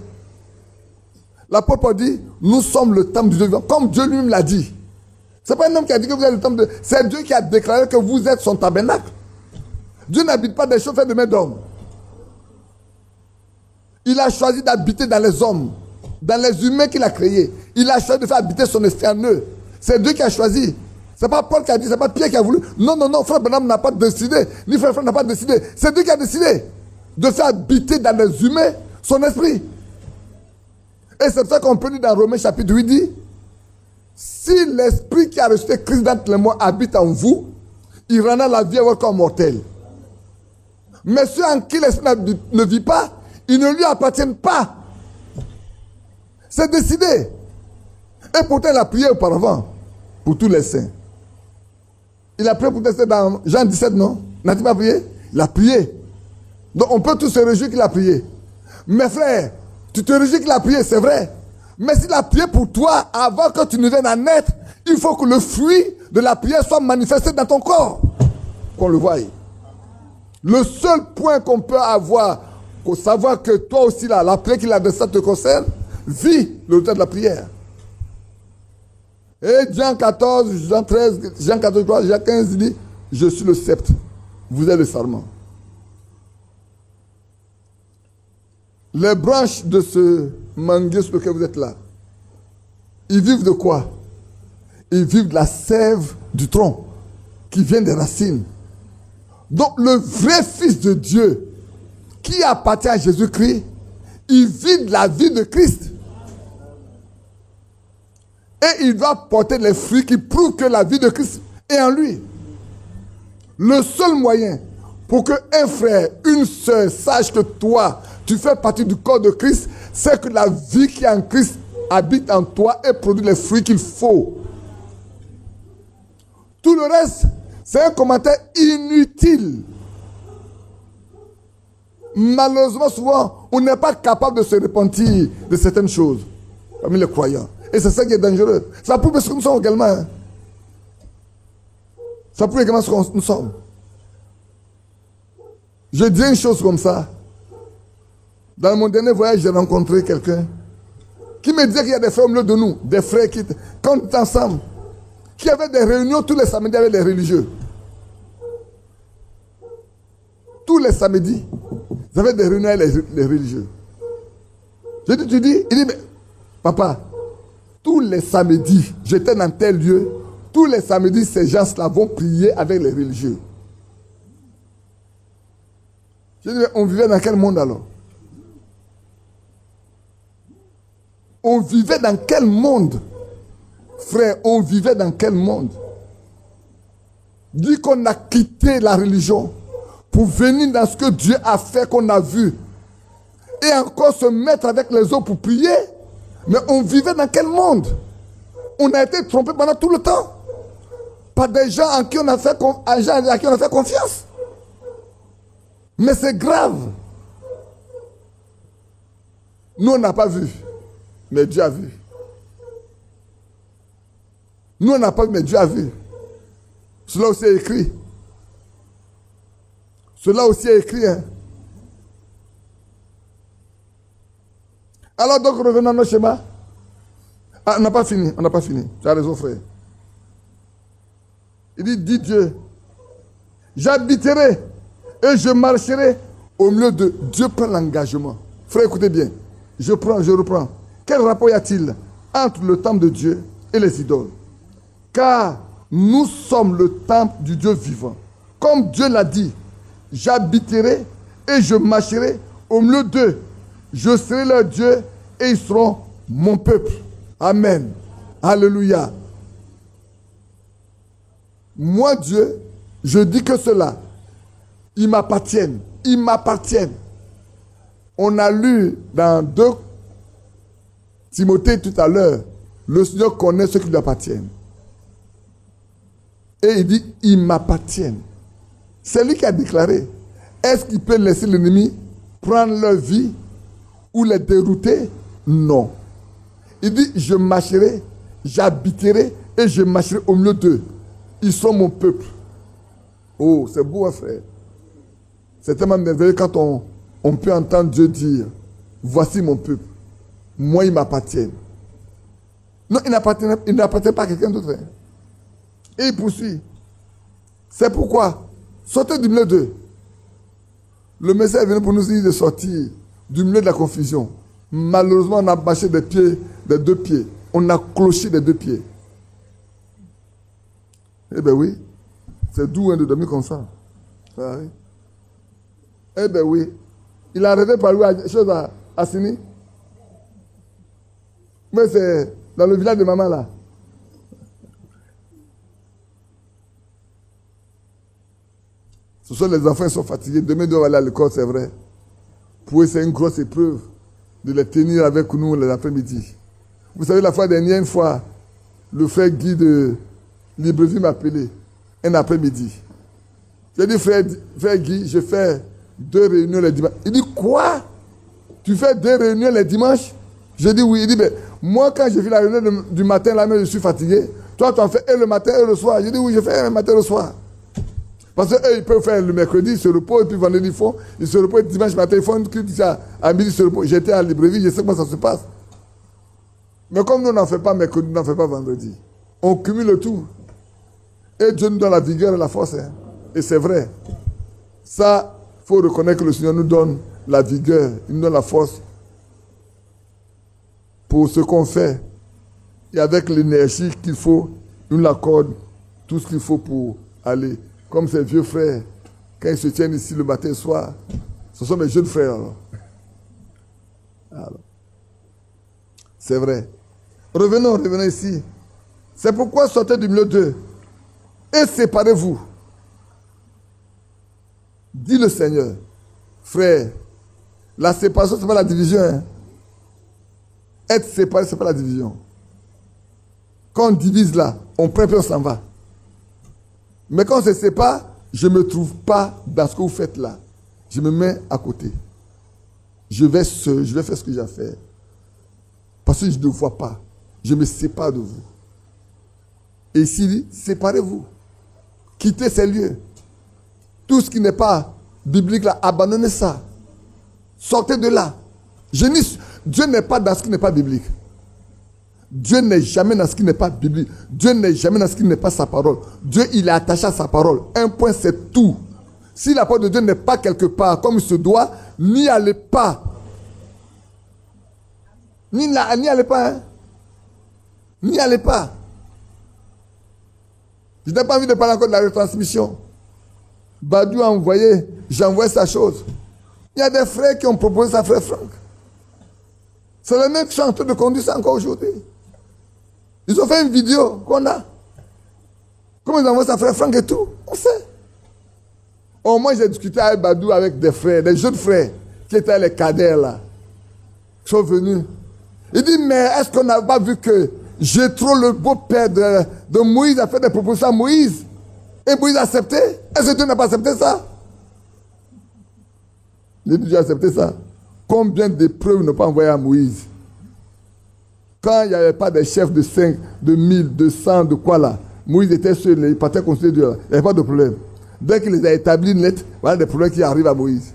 L'apôtre Paul dit, nous sommes le temple du Dieu vivant, comme Dieu lui-même l'a dit. Ce n'est pas un homme qui a dit que vous êtes le temple de... C'est Dieu qui a déclaré que vous êtes son tabernacle. Dieu n'habite pas des choses faites de main d'homme. Il a choisi d'habiter dans les hommes, dans les humains qu'il a créés. Il a choisi de faire habiter son esprit en eux. C'est Dieu qui a choisi. Ce n'est pas Paul qui a dit, ce n'est pas Pierre qui a voulu. Non, non, non, frère Branham n'a pas décidé. Ni frère Franck n'a pas décidé. C'est Dieu qui a décidé de faire habiter dans les humains son esprit. Et c'est pour ça qu'on peut dire dans Romains chapitre 8, dit, si l'esprit qui a reçu Christ dans les mois habite en vous, il rendra la vie à votre corps mortel. Mais ceux en qui l'esprit ne vit pas, ils ne lui appartiennent pas. C'est décidé. Et pourtant, il a prié auparavant pour tous les saints. Il a prié pour tous les saints dans Jean 17, non? N'a-t-il pas prié? Il a prié. Donc on peut tous se réjouir qu'il a prié. Mais frère, tu te réjouis qu'il a prié, c'est vrai. Mais s'il a prié pour toi, avant que tu ne viennes à naître, il faut que le fruit de la prière soit manifesté dans ton corps. Qu'on le voie. Le seul point qu'on peut avoir pour savoir que toi aussi, là, la prière qu'il a de ça te concerne, vis le temps de la prière. Et Jean 14, Jean 13, Jean 14, Jean 15, il dit, je suis le sceptre, vous êtes le sarment. Les branches de ce manguier sur lequel vous êtes là, ils vivent de quoi? Ils vivent de la sève du tronc qui vient des racines. Donc le vrai Fils de Dieu qui appartient à Jésus-Christ, il vit de la vie de Christ. Et il doit porter les fruits qui prouvent que la vie de Christ est en lui. Le seul moyen pour qu'un frère, une sœur sache que toi, tu fais partie du corps de Christ, c'est que la vie qui est en Christ habite en toi et produit les fruits qu'il faut. Tout le reste, c'est un commentaire inutile. Malheureusement, souvent, on n'est pas capable de se repentir de certaines choses, parmi les croyants. Et c'est ça qui est dangereux. Ça prouve ce que nous sommes également. Hein. Ça prouve également ce que nous sommes. Je dis une chose comme ça. Dans mon dernier voyage, j'ai rencontré quelqu'un qui me disait qu'il y a des frères au milieu de nous, des frères qui, quand on était ensemble, qui avaient des réunions tous les samedis avec les religieux. Tous les samedis, ils avaient des réunions avec les religieux. Je dis, tu dis? Il dit, mais papa, tous les samedis, j'étais dans tel lieu, tous les samedis, ces gens-là vont prier avec les religieux. Je dis, mais on vivait dans quel monde alors? On vivait dans quel monde? Frère, on vivait dans quel monde? Dit qu'on a quitté la religion pour venir dans ce que Dieu a fait, qu'on a vu. Et encore se mettre avec les autres pour prier. Mais on vivait dans quel monde? On a été trompé pendant tout le temps. Par des gens à qui on a fait, confiance. Mais c'est grave. Nous, on n'a pas vu. Mais Dieu a vu. Nous, on n'a pas vu, mais Dieu a vu. Cela aussi est écrit. Cela aussi est écrit. Hein. Alors, donc, revenons à notre schéma. Ah, on n'a pas fini. On n'a pas fini. Tu as raison, frère. Il dit Dieu, j'habiterai et je marcherai au milieu de... Dieu prend l'engagement. Frère, écoutez bien. Je reprends. Quel rapport y a-t-il entre le temple de Dieu et les idoles? Car nous sommes le temple du Dieu vivant. Comme Dieu l'a dit, j'habiterai et je marcherai au milieu d'eux. Je serai leur Dieu et ils seront mon peuple. Amen. Alléluia. Moi, Dieu, je dis que cela, ils m'appartiennent. Ils m'appartiennent. On a lu dans 2 Timothée tout à l'heure, le Seigneur connaît ceux qui lui appartiennent. Et il dit, ils m'appartiennent. C'est lui qui a déclaré. Est-ce qu'il peut laisser l'ennemi prendre leur vie ou les dérouter? Non. Il dit, je marcherai, j'habiterai et je marcherai au milieu d'eux. Ils sont mon peuple. Oh, c'est beau, hein, frère. C'est tellement merveilleux quand on peut entendre Dieu dire, voici mon peuple. Moi, ils m'appartiennent. Non, ils n'appartiennent pas à quelqu'un d'autre. Hein. Et il poursuit. C'est pourquoi, sortez du milieu d'eux. Le message est venu pour nous dire de sortir du milieu de la confusion. Malheureusement, on a marché des pieds, des deux pieds. On a cloché des deux pieds. Eh bien oui, c'est doux de dormir comme ça. Ah, oui. Eh bien oui, il a rêvé par lui chose à Sini. Mais c'est dans le village de maman là. Ce sont les enfants qui sont fatigués. Demain, ils doivent aller à l'école, c'est vrai. Pour eux, c'est une grosse épreuve de les tenir avec nous l'après-midi. Vous savez, la fois dernière, une fois, le frère Guy de Libreville m'a appelé un après-midi. J'ai dit, frère Guy, je fais 2 réunions les dimanches. Il dit, quoi? Tu fais 2 réunions les dimanches? J'ai dit oui. Il dit, mais moi, quand je fais la réunion du matin, là, je suis fatigué. Toi, tu en fais et le matin et le soir. J'ai dit, oui, je fais le matin et le soir. Parce qu'eux, ils peuvent faire le mercredi, ils se reposent, et puis vendredi, ils font. Ils se reposent, dimanche matin, ils font une culte à midi, ils se reposent. J'étais à Libreville, je sais comment ça se passe. Mais comme nous, on n'en fait pas mercredi, on n'en fait pas vendredi. On cumule le tout. Et Dieu nous donne la vigueur et la force. Hein. Et c'est vrai. Ça, il faut reconnaître que le Seigneur nous donne la vigueur, il nous donne la force pour ce qu'on fait. Et avec l'énergie qu'il faut, il nous accorde tout ce qu'il faut pour aller. Comme ces vieux frères, quand ils se tiennent ici le matin et le soir, ce sont mes jeunes frères. Alors. C'est vrai. Revenons ici. C'est pourquoi sortez du milieu d'eux et séparez-vous. Dit le Seigneur. Frère, la séparation, ce n'est pas la division. Hein. Être séparé, ce n'est pas la division. Quand on divise là, on prend et on s'en va. Mais quand on se sépare, je ne me trouve pas dans ce que vous faites là. Je me mets à côté. Je vais seul, je vais faire ce que j'ai à faire. Parce que je ne vois pas. Je me sépare de vous. Et ici, il dit, séparez-vous. Quittez ces lieux. Tout ce qui n'est pas biblique là, abandonnez ça. Sortez de là. Dieu n'est pas dans ce qui n'est pas biblique. Dieu n'est jamais dans ce qui n'est pas biblique. Dieu n'est jamais dans ce qui n'est pas sa parole. Dieu, il est attaché à sa parole. Un point, c'est tout. Si la parole de Dieu n'est pas quelque part comme il se doit, n'y allez pas. N'y allez pas. Hein? N'y allez pas. Je n'ai pas envie de parler encore de la retransmission. Badiou a envoyé, j'ai envoyé sa chose. Il y a des frères qui ont proposé ça, frère Franck. C'est les mêmes qui sont en train de conduire ça encore aujourd'hui. Ils ont fait une vidéo qu'on a. Comment ils envoient ça, frère Franck et tout. On sait. Au moins, j'ai discuté avec Badou, avec des frères, des jeunes frères, qui étaient les cadets là. Qui sont venus. Il dit, mais est-ce qu'on n'a pas vu que Jéthro, le beau-père de Moïse, a fait des propositions à Moïse? Et Moïse a accepté? Est-ce que Dieu n'a pas accepté ça? J'ai dit, Dieu a accepté ça. Combien d'épreuves n'ont pas envoyé à Moïse? Quand il n'y avait pas des chefs de 5, de 1000, de 100, de quoi là, Moïse était seul, il partait consulter Dieu. Il n'y avait pas de problème. Dès qu'il les a établis net, voilà des problèmes qui arrivent à Moïse.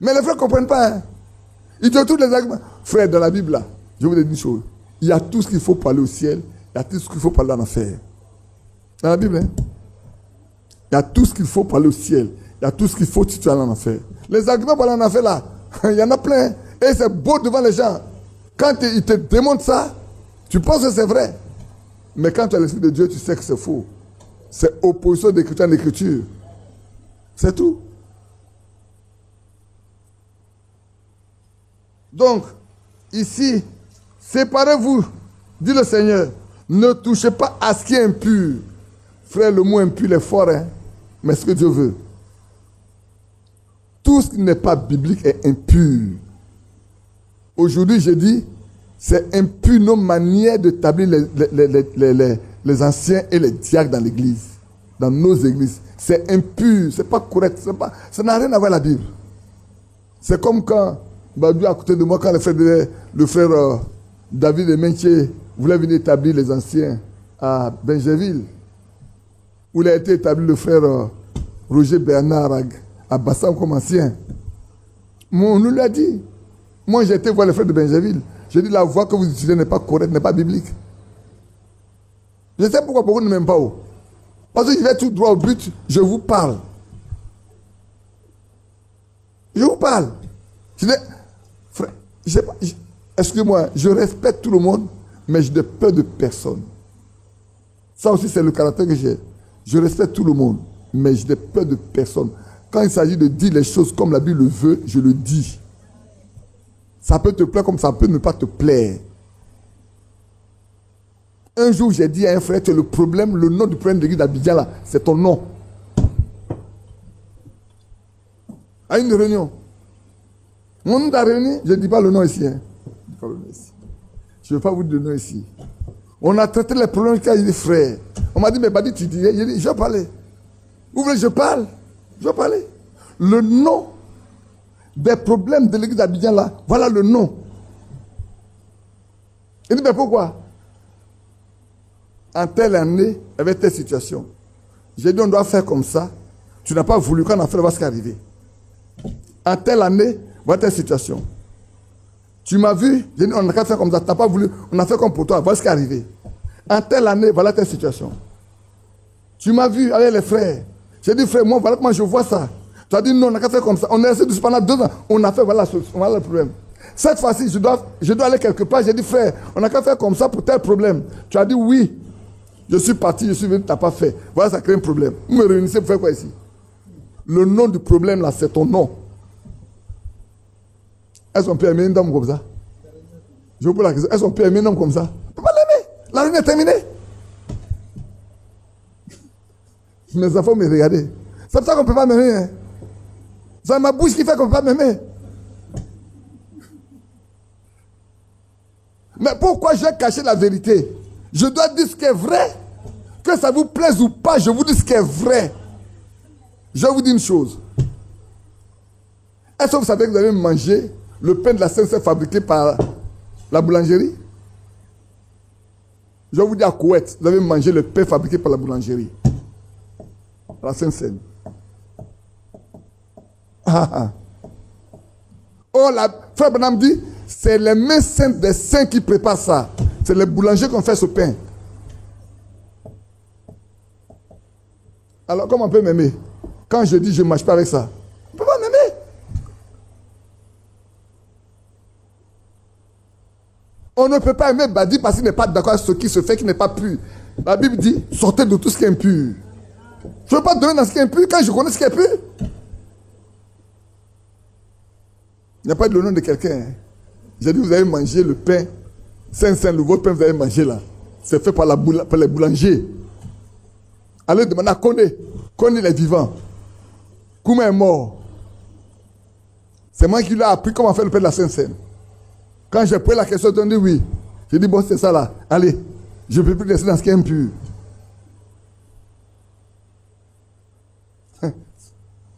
Mais les frères ne comprennent pas. Hein? Ils te tous les arguments. Frère, dans la Bible là, je vous dis une chose. Il y a tout ce qu'il faut pour aller au ciel, il y a tout ce qu'il faut pour aller en enfer. Dans la Bible, hein? Il y a tout ce qu'il faut pour aller au ciel. Il y a tout ce qu'il faut si tu aller en enfer. Les arguments pour aller en enfer là, il y en a plein. Et c'est beau devant les gens. Quand ils te démontrent ça, tu penses que c'est vrai. Mais quand tu as l'Esprit de Dieu, tu sais que c'est faux. C'est opposition d'écriture en écriture. C'est tout. Donc, ici, séparez-vous, dit le Seigneur. Ne touchez pas à ce qui est impur. Frère, le mot impur est fort, hein? Mais ce que Dieu veut. Tout ce qui n'est pas biblique est impur. Aujourd'hui, je dis, c'est impur nos manières d'établir les anciens et les diacres dans l'église, dans nos églises. C'est impur, c'est pas correct, ça n'a rien à voir avec la Bible. C'est comme quand, Badou à côté de moi, quand le frère David et Menché voulait venir établir les anciens à Benjaville, où il a été établi le frère Roger Bernard à Bassam comme ancien. On nous l'a dit. Moi, j'ai été voir les frères de Benjaville. J'ai dit, la voie que vous utilisez n'est pas correcte, n'est pas biblique. Je sais pourquoi beaucoup ne m'aiment pas. Parce que je vais tout droit au but, je vous parle. Je vous parle. Je dis, frère, excusez-moi, je respecte tout le monde, mais je n'ai peur de personne. Ça aussi, c'est le caractère que j'ai. Je respecte tout le monde, mais je n'ai peur de personne. Quand il s'agit de dire les choses comme la Bible le veut, je le dis. Ça peut te plaire comme ça peut ne pas te plaire. Un jour, j'ai dit à un frère, tu as le problème, le nom du problème de l'église d'Abidjan, là, c'est ton nom. À une réunion. Mon nom t'a réuni, je ne dis pas le nom ici. Hein. Je ne veux pas vous donner le nom ici. On a traité les problèmes qu'il y a des frères. On m'a dit, mais Badi, tu dirais, j'ai dit, je vais parler. Vous voulez que je parle? Je vais parler. Le nom des problèmes de l'église d'Abidjan, là, voilà le nom. Il dit, mais pourquoi? En telle année, avec telle situation. J'ai dit, on doit faire comme ça. Tu n'as pas voulu, quand on a fait, on va ce qui est arrivé. En telle année, voilà telle situation. Tu m'as vu, j'ai dit, on n'a qu'à faire comme ça. Tu n'as pas voulu, on a fait comme pour toi, voilà ce qui est arrivé. En telle année, voilà telle situation. Tu m'as vu avec les frères. J'ai dit, frère, moi, voilà comment je vois ça. Tu as dit, non, on n'a qu'à faire comme ça. On est resté pendant 2 ans. On a fait, voilà le problème. Cette fois-ci, je dois aller quelque part. J'ai dit, frère, on n'a qu'à faire comme ça pour tel problème. Tu as dit, oui. Je suis parti, je suis venu, tu n'as pas fait. Voilà, ça crée un problème. Vous me réunissez pour faire quoi ici? Le nom du problème, là, c'est ton nom. Est-ce qu'on peut aimer une dame comme ça? Je vous pose la question. Est-ce qu'on peut aimer un homme comme ça? On ne peut pas l'aimer. La réunion est terminée. Mes enfants me regardaient. C'est pour ça qu'on ne peut pas m'aimer. Hein. C'est ma bouche qui fait qu'on ne peut pas m'aimer. Mais pourquoi j'ai caché la vérité? Je dois dire ce qui est vrai. Que ça vous plaise ou pas, je vous dis ce qui est vrai. Je vous dis une chose. Est-ce que vous savez que vous avez mangé le pain de la Sainte-Seine fabriqué par la boulangerie? Je vous dis à Koweït, vous avez mangé le pain fabriqué par la boulangerie. La Sainte-Seine. Oh, frère Branham dit, c'est les mains saintes des saints qui préparent ça. C'est les boulangers qui ont fait ce pain. Alors, comment on peut m'aimer? Quand je dis je ne mange pas avec ça, on ne peut pas m'aimer. On ne peut pas aimer Badi parce qu'il n'est pas d'accord avec ce qui se fait, qui n'est pas pur. La Bible dit, sortez de tout ce qui est impur. Je ne veux pas donner dans ce qui est impur quand je connais ce qui est pur. Il n'y a pas de le nom de quelqu'un. Hein. J'ai dit, vous avez mangé le pain. Saint-Saint, le votre pain, vous avez mangé là. C'est fait par les boulangers. Allez demander à Kone. Kone, il est vivant. Kouma est mort. C'est moi qui lui ai appris comment faire le pain de la Sainte-Seine. Quand j'ai posé la question, ils ont dit oui. J'ai dit, bon, c'est ça là. Allez, je ne peux plus rester dans ce qui est impur.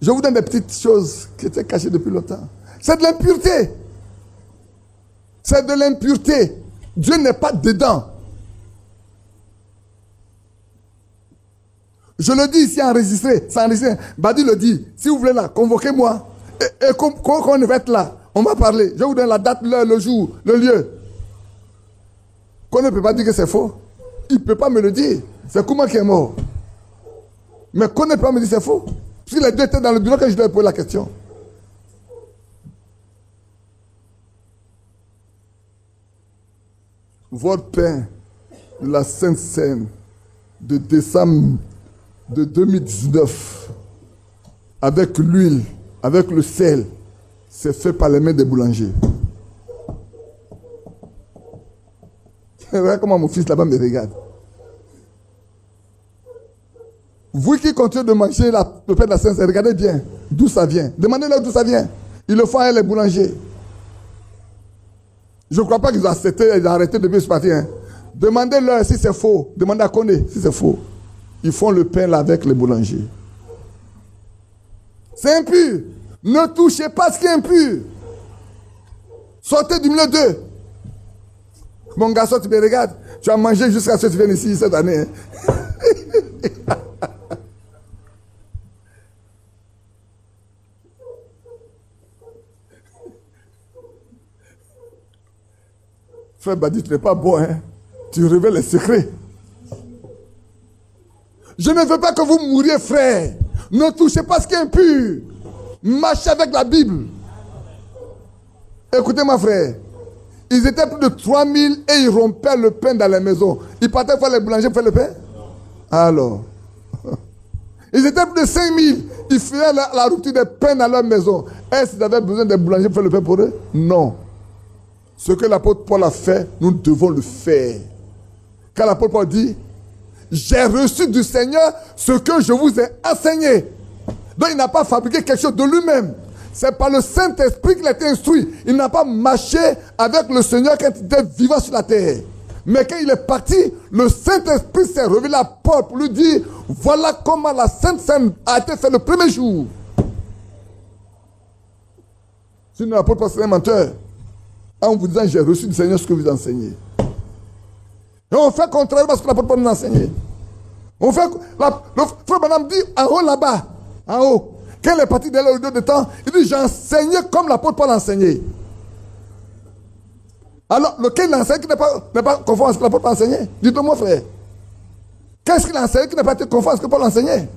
Je vous donne des petites choses qui étaient cachées depuis longtemps. C'est de l'impureté. C'est de l'impureté. Dieu n'est pas dedans. Je le dis ici enregistré. C'est enregistré. Badi le dit. Si vous voulez là, convoquez-moi. Et quand on va être là, on va parler. Je vous donne la date, l'heure, le jour, le lieu. Qu'on ne peut pas dire que c'est faux. Il ne peut pas me le dire. C'est comment qui est mort. Mais qu'on ne peut pas me dire que c'est faux. Parce que les deux étaient dans le bureau quand je lui ai posé la question. Votre pain de la Sainte-Seine de décembre de 2019 avec l'huile, avec le sel, c'est fait par les mains des boulangers. Regarde comment mon fils là-bas me regarde. Vous qui continuez de manger le pain de la Sainte-Seine, regardez bien d'où ça vient. Demandez-leur d'où ça vient. Ils le font avec les boulangers. Je ne crois pas qu'ils ont arrêté depuis ce matin. Hein. Demandez-leur si c'est faux. Demandez à Kone si c'est faux. Ils font le pain là avec les boulangers. C'est impur. Ne touchez pas ce qui est impur. Sortez du milieu d'eux. Mon garçon, tu me regardes. Tu as mangé jusqu'à ce que tu viennes ici cette année. Hein. Frère Badi, tu n'es pas bon, hein? Tu révèles les secrets. Je ne veux pas que vous mouriez, frère. Ne touchez pas ce qui est impur. Marchez avec la Bible. Écoutez, mon frère. Ils étaient plus de 3000 et ils rompaient le pain dans les maisons. Ils partaient faire les boulangers pour faire le pain. Alors. Ils étaient plus de 5000. Ils faisaient la rupture des pains dans leur maison. Est-ce qu'ils avaient besoin des boulangers pour faire le pain pour eux? Non. Ce que l'apôtre Paul a fait, nous devons le faire. Quand l'apôtre Paul dit, j'ai reçu du Seigneur ce que je vous ai enseigné. Donc il n'a pas fabriqué quelque chose de lui-même. C'est par le Saint-Esprit qu'il a été instruit. Il n'a pas marché avec le Seigneur quand il était vivant sur la terre. Mais quand il est parti, le Saint-Esprit s'est révélé à Paul pour lui dire, voilà comment la Sainte Seine a été faite le premier jour. Sinon l'apôtre Paul serait un menteur. En vous disant, j'ai reçu du Seigneur ce que vous enseignez. Et on fait contrairement à ce que l'apôtre Paul nous a enseigné. On fait, le frère Branham dit en haut là-bas, en haut, quand il est parti de là au de temps, il dit, j'ai enseigné comme l'apôtre Paul a enseigné. Alors, lequel il enseigne qui n'est pas conforme à ce que l'apôtre Paul a enseigné? Dites-moi, frère. Qu'est-ce qu'il a enseigné qui n'est pas été conforme à ce que Paul a enseigné?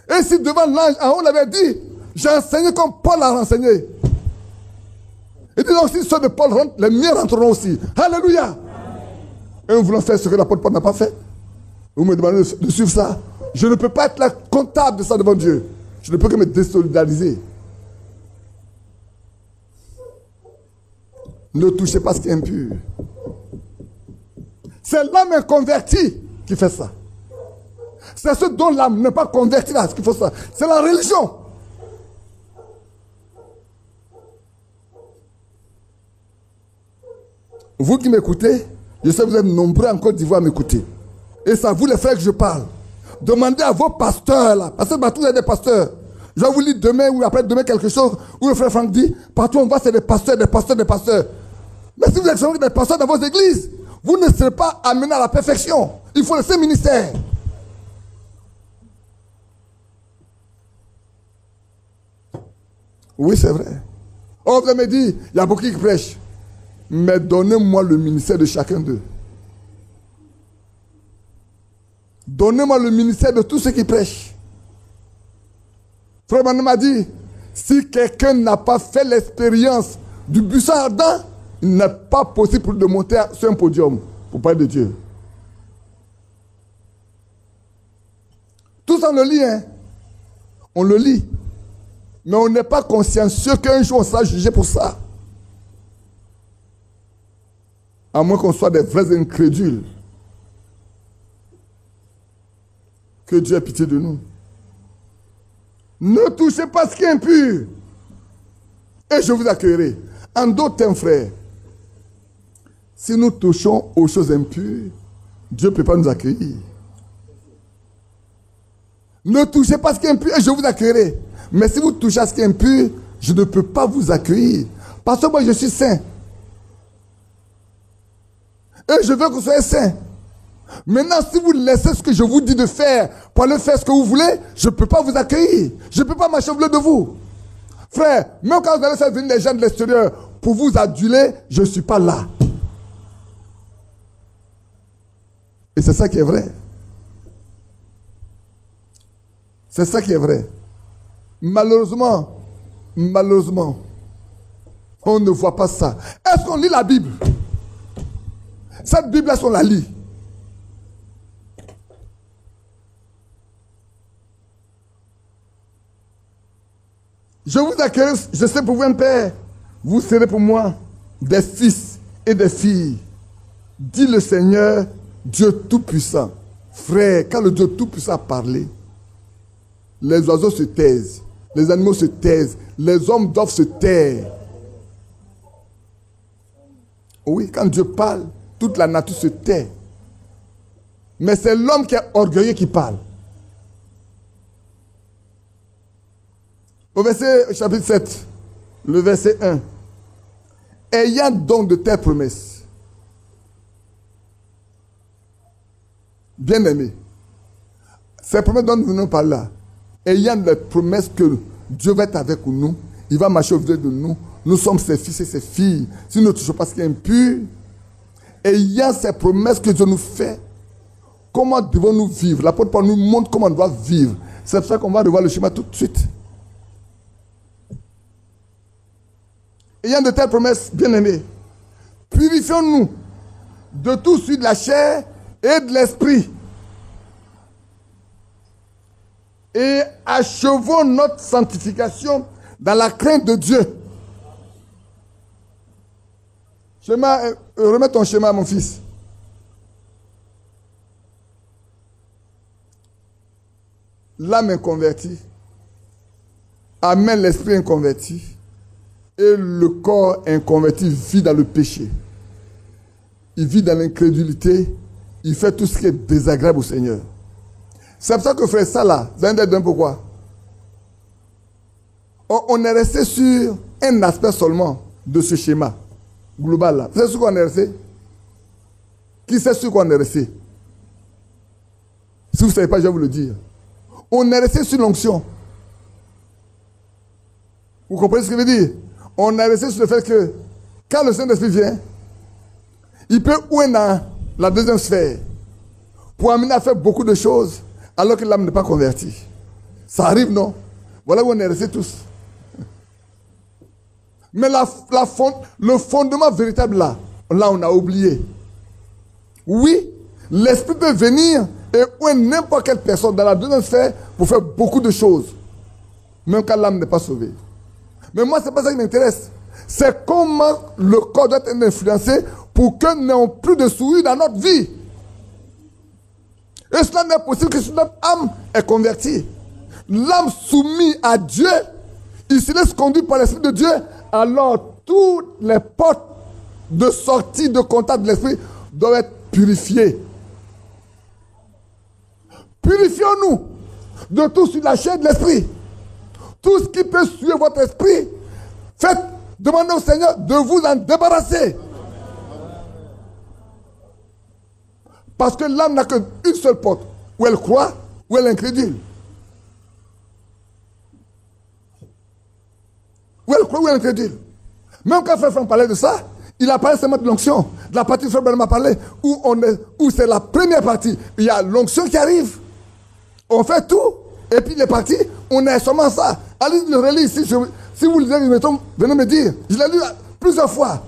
Et si devant l'ange en haut, il avait dit, j'ai enseigné comme Paul a enseigné. Il dit donc, si ceux de Paul rentrent, les miens rentreront aussi. Alléluia. Et nous voulons faire ce que l'apôtre Paul n'a pas fait. Vous me demandez de suivre ça. Je ne peux pas être là comptable de ça devant Dieu. Je ne peux que me désolidariser. Ne touchez pas ce qui est impur. C'est l'âme inconvertie qui fait ça. C'est ce dont l'âme n'est pas convertie là, ce qu'il faut ça. C'est la religion. Vous qui m'écoutez, je sais que vous êtes nombreux en Côte d'Ivoire à m'écouter. Et c'est à vous les frères que je parle. Demandez à vos pasteurs là. Parce que partout il y a des pasteurs. Je vais vous lire demain ou après-demain quelque chose où le frère Franck dit, partout on voit c'est des pasteurs, des pasteurs, des pasteurs. Mais si vous êtes des pasteurs dans vos églises, vous ne serez pas amenés à la perfection. Il faut laisser ministère. Oui, c'est vrai. Oh, vous me dit, il y a beaucoup qui prêchent. Mais donnez-moi le ministère de chacun d'eux. Donnez-moi le ministère de tous ceux qui prêchent. Frère Manon m'a dit, si quelqu'un n'a pas fait l'expérience du buisson ardent, il n'est pas possible de monter sur un podium pour parler de Dieu. Tout ça on le lit, hein. On le lit. Mais on n'est pas consciencieux qu'un jour on sera jugé pour ça. À moins qu'on soit des vrais incrédules. Que Dieu ait pitié de nous. Ne touchez pas ce qui est impur. Et je vous accueillerai. En d'autres termes, frères, si nous touchons aux choses impures, Dieu ne peut pas nous accueillir. Ne touchez pas ce qui est impur et je vous accueillerai. Mais si vous touchez à ce qui est impur, je ne peux pas vous accueillir. Parce que moi, je suis saint. Et je veux que vous soyez saints. Maintenant, si vous laissez ce que je vous dis de faire pour aller faire ce que vous voulez, je ne peux pas vous accueillir. Je ne peux pas marcher au milieu de vous. Frère, même quand vous allez faire venir les gens de l'extérieur pour vous aduler, je ne suis pas là. Et c'est ça qui est vrai. C'est ça qui est vrai. Malheureusement, on ne voit pas ça. Est-ce qu'on lit la Bible? Cette Bible, est-ce qu'on la lit? Je vous accueille, je sais pour vous un père. Vous serez pour moi des fils et des filles. Dit le Seigneur, Dieu Tout-Puissant. Frère, quand le Dieu Tout-Puissant a parlé, les oiseaux se taisent, les animaux se taisent, les hommes doivent se taire. Oui, quand Dieu parle, toute la nature se tait. Mais c'est l'homme qui est orgueilleux qui parle. Au verset chapitre 7, le verset 1. Ayant donc de telles promesses. Bien-aimés, ces promesses dont nous venons par là, ayant des promesses que Dieu va être avec nous, il va marcher au milieu de nous, nous sommes ses fils et ses filles. Si nous ne touchons pas ce qui est impur, ayant ces promesses que Dieu nous fait, comment devons-nous vivre. L'apôtre Paul nous montre comment on doit vivre. C'est pour ça qu'on va revoir le schéma tout de suite. Ayant de telles promesses, bien-aimés, purifions-nous de tout celui de la chair et de l'esprit. Et achevons notre sanctification dans la crainte de Dieu. Remets ton schéma, mon fils. L'âme inconvertie amène l'esprit inconverti et le corps inconverti vit dans le péché. Il vit dans l'incrédulité, il fait tout ce qui est désagréable au Seigneur. C'est pour ça que frère Salah, vous allez dire pourquoi. On est resté sur un aspect seulement de ce schéma global là. Vous savez sur quoi on est resté? Qui sait sur quoi on est resté? Si vous ne savez pas, je vais vous le dire. On est resté sur l'onction. Vous comprenez ce que je veux dire? On est resté sur le fait que quand le Saint-Esprit vient, il peut ouer dans la deuxième sphère pour amener à faire beaucoup de choses alors que l'âme n'est pas convertie. Ça arrive, non? Voilà où on est restés tous. Mais le fondement véritable là, on a oublié. Oui, l'Esprit peut venir et ouer n'importe quelle personne dans la deuxième sphère pour faire beaucoup de choses. Même quand l'âme n'est pas sauvée. Mais moi, ce n'est pas ça qui m'intéresse. C'est comment le corps doit être influencé pour que nous n'ayons plus de souillure dans notre vie. Et cela n'est possible que si notre âme est convertie. L'âme soumise à Dieu, il se laisse conduire par l'Esprit de Dieu, alors toutes les portes de sortie, de contact de l'Esprit doivent être purifiées. Purifions-nous de tout sur la chair de l'Esprit. Tout ce qui peut suivre votre esprit, demandez au Seigneur de vous en débarrasser. Parce que l'âme n'a qu'une seule porte, où elle croit, où elle est incrédule. Où elle croit, où elle est incrédule. Même quand Frère Franck parlait de ça, il a parlé seulement de l'onction. De la partie que Frère Branham a parlé, où c'est la première partie. Il y a l'onction qui arrive. On fait tout, et puis les parties, on est seulement ça. Allez le relire ici. Si vous lisez, venez me dire. Je l'ai lu plusieurs fois.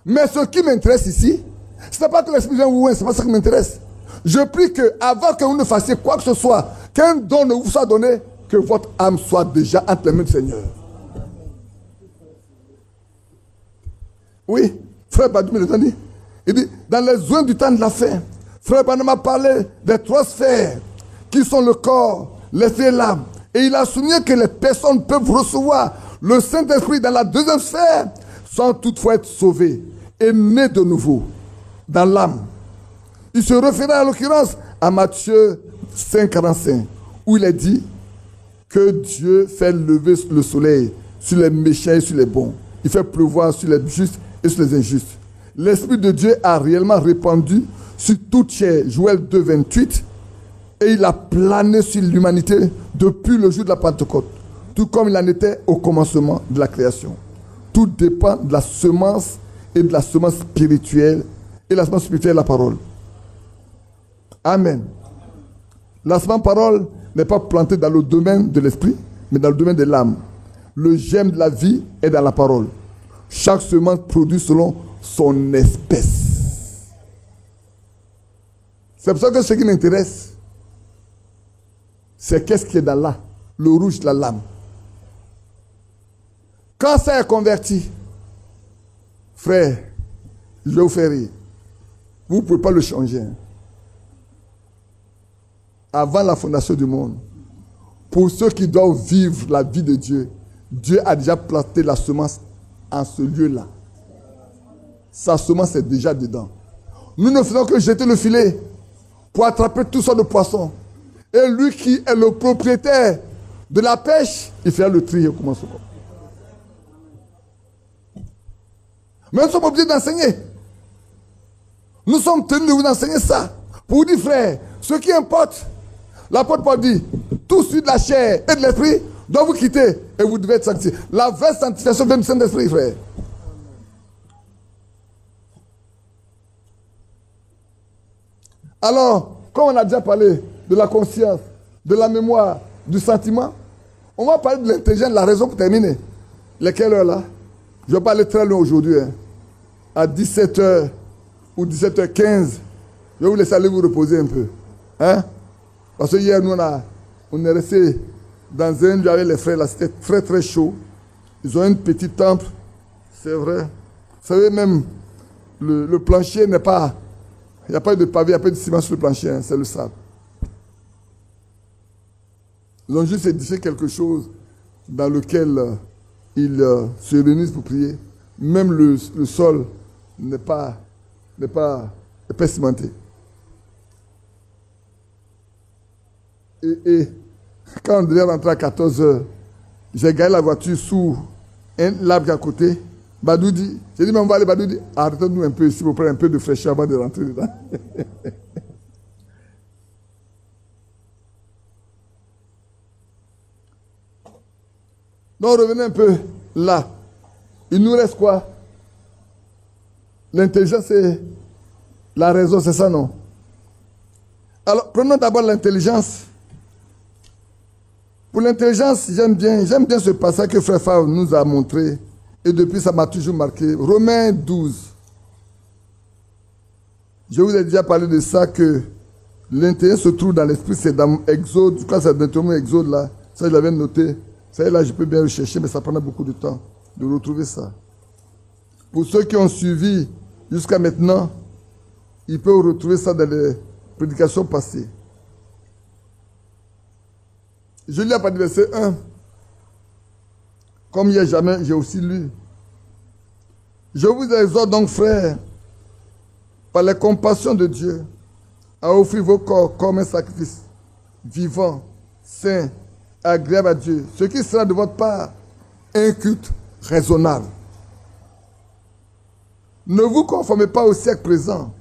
Mais ce qui m'intéresse ici, ce n'est pas que l'Esprit vient ou c'est pas ça qui m'intéresse. Je prie que, avant que vous ne fassiez quoi que ce soit, qu'un don ne vous soit donné, que votre âme soit déjà entre les mains du Seigneur. Oui, Frère Badou me l'a dit. Il dit, dans les zones du temps de la fin, Frère Badou m'a parlé des 3 sphères qui sont le corps, l'esprit et l'âme. Et il a souligné que les personnes peuvent recevoir le Saint-Esprit dans la deuxième sphère sans toutefois être sauvées et nées de nouveau dans l'âme. Il se référait en l'occurrence à Matthieu 5,45 où il est dit que Dieu fait lever le soleil sur les méchants et sur les bons. Il fait pleuvoir sur les justes et sur les injustes. L'Esprit de Dieu a réellement répandu sur toute chair, Joël 2,28, et il a plané sur l'humanité depuis le jour de la Pentecôte, tout comme il en était au commencement de la création. Tout dépend de la semence et de la semence spirituelle, et la semence spirituelle est la parole. Amen. La semence parole n'est pas plantée dans le domaine de l'esprit, mais dans le domaine de l'âme. Le germe de la vie est dans la parole. Chaque semence produit selon son espèce. C'est pour ça que ce qui m'intéresse, c'est qu'est-ce qui est dans là, le rouge de la lame. Quand ça est converti, frère, je vais vous faire rire. Vous ne pouvez pas le changer. Avant la fondation du monde, pour ceux qui doivent vivre la vie de Dieu, Dieu a déjà planté la semence en ce lieu-là. Sa semence est déjà dedans. Nous ne faisons que jeter le filet pour attraper toutes sortes de poissons. Et lui qui est le propriétaire de la pêche, il fera le tri au commencement. Mais nous sommes obligés d'enseigner. Nous sommes tenus de vous enseigner ça. Pour vous dire, frère, ce qui importe, l'apôtre Paul dit, tout celui de la chair et de l'esprit doit vous quitter et vous devez être sanctifiés. La vraie sanctification vient du Saint-Esprit, frère. Alors, comme on a déjà parlé de la conscience, de la mémoire, du sentiment, on va parler de l'intelligence, de la raison pour terminer. Quelle heure là? Je vais pas aller très loin aujourd'hui. Hein. À 17h ou 17h15, je vais vous laisser aller vous reposer un peu. Hein? Parce que hier, nous, on est resté dans un lieu avec les frères, là, c'était très très chaud. Ils ont un petit temple, c'est vrai. Vous savez, même le plancher n'est pas... Il n'y a pas de pavé, il n'y a pas de ciment sur le plancher, hein, c'est le sable. Ils ont juste édifié quelque chose dans lequel ils se réunissent pour prier. Même le sol n'est pas cimenté. Et quand on devait rentrer à 14 h, j'ai garé la voiture sous l'arbre à côté. Badou dit, j'ai dit, mais on va aller, Badou dit, arrêtez-nous un peu ici pour prendre un peu de fraîcheur avant de rentrer dedans. Donc revenez un peu là. Il nous reste quoi? L'intelligence et la raison, c'est ça, non? Alors, prenons d'abord l'intelligence. Pour l'intelligence, j'aime bien ce passage que Frère Favre nous a montré. Et depuis, ça m'a toujours marqué. Romains 12. Je vous ai déjà parlé de ça, que l'intelligence se trouve dans l'esprit. C'est dans Exode. Je crois que c'est dans Exode, là. Ça, je l'avais noté. Ça, là, je peux bien rechercher, mais ça prendra beaucoup de temps de retrouver ça. Pour ceux qui ont suivi jusqu'à maintenant, ils peuvent retrouver ça dans les prédications passées. Je lis à partir du verset 1. Comme il n'y a jamais, j'ai aussi lu. Je vous exhorte donc, frères, par la compassion de Dieu, à offrir vos corps comme un sacrifice vivant, saint, agréable à Dieu, ce qui sera de votre part un culte raisonnable. Ne vous conformez pas au siècle présent,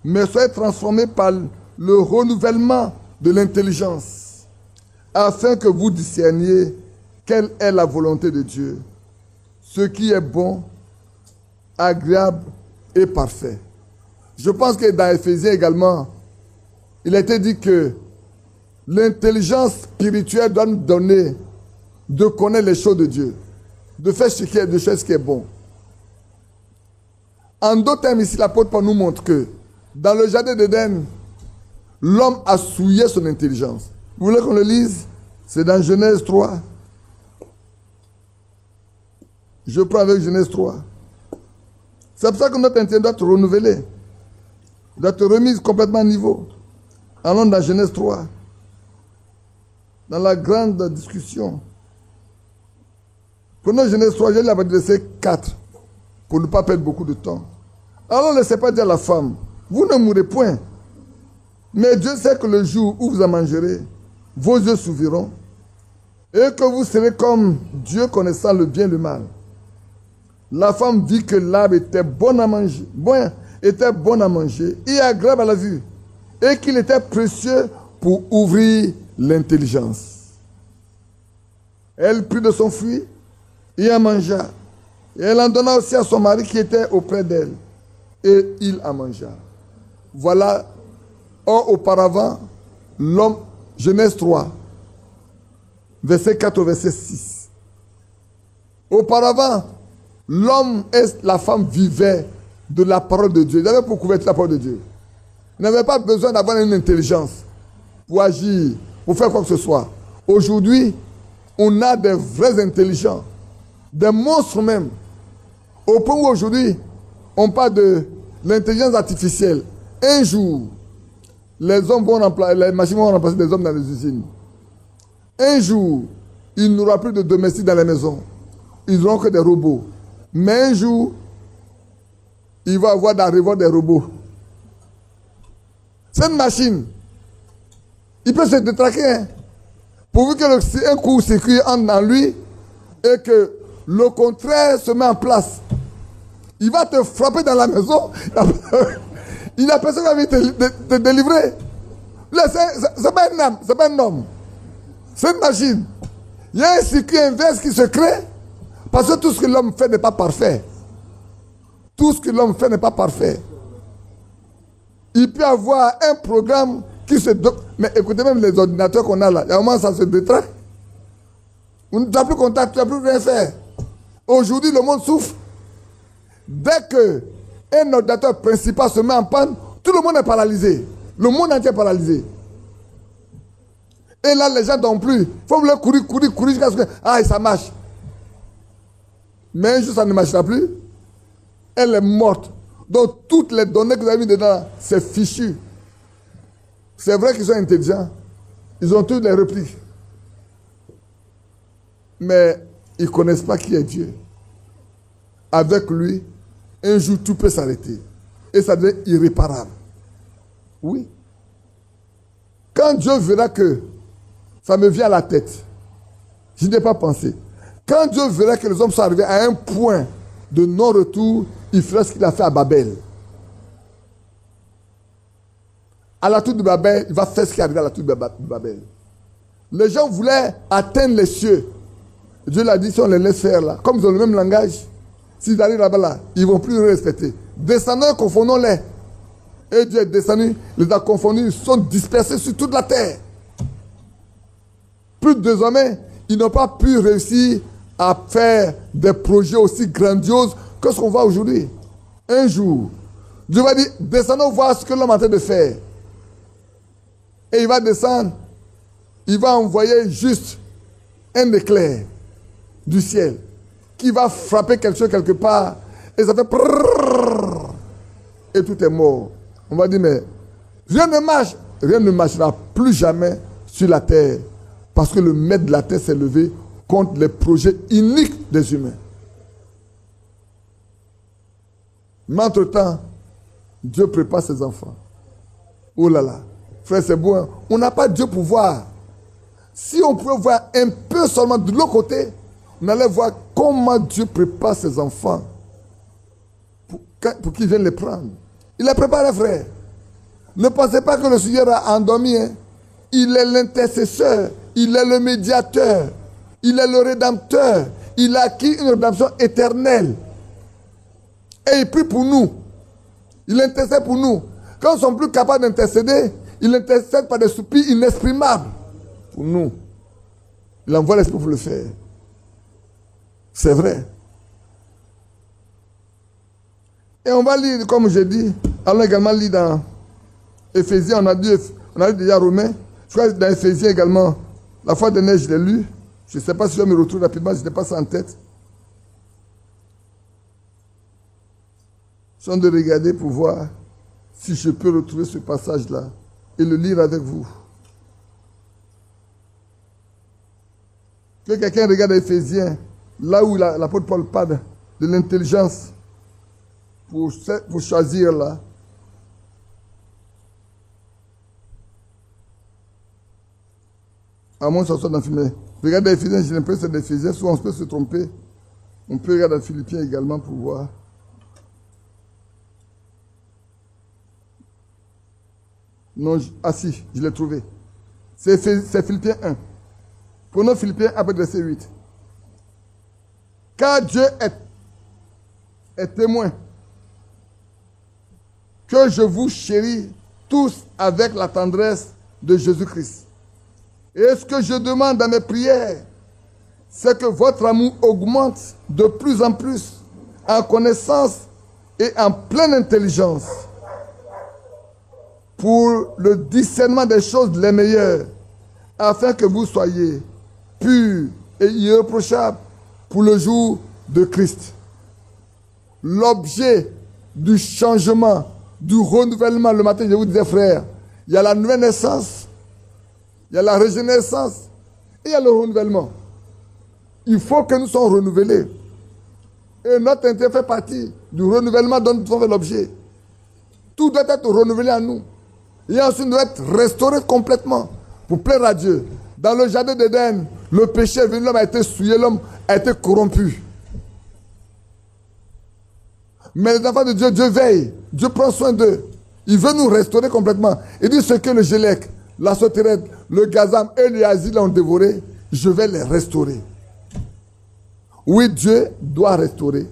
mais soyez transformés par le renouvellement de l'intelligence, afin que vous discerniez quelle est la volonté de Dieu, ce qui est bon, agréable et parfait. Je pense que dans Éphésiens également, il a été dit que l'intelligence spirituelle doit nous donner de connaître les choses de Dieu, de faire ce qui est bon. En d'autres termes, ici, l'apôtre Paul nous montre que dans le jardin d'Éden, l'homme a souillé son intelligence. Vous voulez qu'on le lise? C'est dans Genèse 3. Je prends avec Genèse 3. C'est pour ça que notre intelligence doit être renouvelée, doit être remise complètement à niveau. Allons dans Genèse 3. Dans la grande discussion. Prenons Genèse 3, je vais la verset 4, pour ne pas perdre beaucoup de temps. Alors ne laissez pas dire à la femme, vous ne mourrez point. Mais Dieu sait que le jour où vous en mangerez, vos yeux s'ouvriront, et que vous serez comme Dieu connaissant le bien et le mal. La femme vit que l'arbre était bon à manger, et agréable à la vue, et qu'il était précieux pour ouvrir l'intelligence. Elle prit de son fruit et en mangea. Et elle en donna aussi à son mari qui était auprès d'elle. Et il en mangea. Voilà. Or, auparavant, l'homme, Genèse 3, verset 4 au verset 6. Auparavant, l'homme et la femme vivaient de la parole de Dieu. Ils avaient pour couverture la parole de Dieu. Ils n'avaient pas besoin d'avoir une intelligence pour agir, pour faire quoi que ce soit. Aujourd'hui, on a des vrais intelligents, des monstres même. Au point où aujourd'hui, on parle de l'intelligence artificielle. Un jour, les machines vont remplacer les hommes dans les usines. Un jour, il n'y aura plus de domestiques dans les maisons. Ils n'auront que des robots. Mais un jour, il va y avoir la révolte des robots. Cette machine, il peut se détraquer. Hein. Pourvu que un court-circuit entre dans lui et que le contraire se met en place. Il va te frapper dans la maison. Il n'a personne qui va te délivrer. C'est pas un homme, c'est pas un homme. C'est une machine. Il y a un circuit inverse qui se crée parce que tout ce que l'homme fait n'est pas parfait. Tout ce que l'homme fait n'est pas parfait. Il peut y avoir un programme qui se... Mais écoutez, même les ordinateurs qu'on a là, il y a un moment ça se détraque. Tu n'as plus contact, tu n'as plus rien faire. Aujourd'hui, le monde souffre. Dès qu'un ordinateur principal se met en panne, tout le monde est paralysé. Le monde entier est paralysé. Et là, les gens n'ont plus. Il faut vouloir courir jusqu'à ce que... Ah, ça marche. Mais un jour, ça ne marchera plus. Elle est morte. Donc, toutes les données que vous avez mis dedans, c'est fichu. C'est vrai qu'ils sont intelligents. Ils ont tous les répliques. Mais ils ne connaissent pas qui est Dieu. Avec lui, un jour, tout peut s'arrêter. Et ça devient irréparable. Oui. Quand Dieu verra que ça me vient à la tête, je n'ai pas pensé. Quand Dieu verra que les hommes sont arrivés à un point de non-retour, il fera ce qu'il a fait à Babel. À la tour de Babel, il va faire ce qui est arrivé à la tour de Babel. Les gens voulaient atteindre les cieux. Dieu l'a dit, si on les laisse faire là, comme ils ont le même langage, s'ils arrivent là-bas là, ils ne vont plus les respecter. Descendons, confondons-les. Et Dieu est descendu, les a confondus, ils sont dispersés sur toute la terre. Plus de 2 hommes, ils n'ont pas pu réussir à faire des projets aussi grandioses que ce qu'on voit aujourd'hui. Un jour, Dieu va dire, descendons voir ce que l'homme est en train de faire. Et il va descendre, il va envoyer juste un éclair du ciel qui va frapper quelque chose quelque part et ça fait prrrr, et tout est mort. On va dire, mais rien ne marchera plus jamais sur la terre parce que le maître de la terre s'est levé contre les projets iniques des humains. Mais entre-temps, Dieu prépare ses enfants. Oh là là, frère, c'est beau, hein? On n'a pas Dieu pour voir. Si on pouvait voir un peu seulement de l'autre côté, on allait voir comment Dieu prépare ses enfants pour qu'ils viennent les prendre. Il les prépare, frère. Ne pensez pas que le Seigneur a endormi. Hein? Il est l'intercesseur. Il est le médiateur. Il est le rédempteur. Il a acquis une rédemption éternelle. Et il prie pour nous. Il intercède pour nous. Quand nous ne sommes plus capables d'intercéder, il intercède par des soupirs inexprimables pour nous. Il envoie l'Esprit pour le faire. C'est vrai. Et on va lire, comme j'ai dit, allons également lire dans Éphésiens, on a dit déjà Romains, je crois que dans Éphésiens également, la foi de neige, je l'ai lu. Je ne sais pas si je vais me retrouver rapidement, je n'ai pas ça en tête. Je suis en train de regarder pour voir si je peux retrouver ce passage-là et le lire avec vous. Que quelqu'un regarde Éphésiens, là où l'apôtre Paul parle de l'intelligence pour choisir là. À moins que ça soit dans Philippiens. Regardez Éphésiens, j'ai l'impression que c'est d'Éphésiens, souvent on peut se tromper. On peut regarder dans Philippiens également pour voir. Non, si, je l'ai trouvé. C'est Philippiens 1. Prenons Philippiens après verset 8. Car Dieu est témoin que je vous chéris tous avec la tendresse de Jésus-Christ. Et ce que je demande dans mes prières, c'est que votre amour augmente de plus en plus en connaissance et en pleine intelligence pour le discernement des choses les meilleures, afin que vous soyez purs et irréprochables pour le jour de Christ. L'objet du changement, du renouvellement, le matin je vous disais frère, il y a la nouvelle naissance, il y a la régénérescence et il y a le renouvellement. Il faut que nous soyons renouvelés. Et notre intérêt fait partie du renouvellement dont nous sommes l'objet. Tout doit être renouvelé en nous. Et ensuite, nous doit être restauré complètement pour plaire à Dieu. Dans le jardin d'Éden, le péché est venu, l'homme a été souillé, l'homme a été corrompu. Mais les enfants de Dieu, Dieu veille, Dieu prend soin d'eux. Il veut nous restaurer complètement. Il dit ce que le gélec, la sauterelle, le gazam et les asiles ont dévoré, je vais les restaurer. Oui, Dieu doit restaurer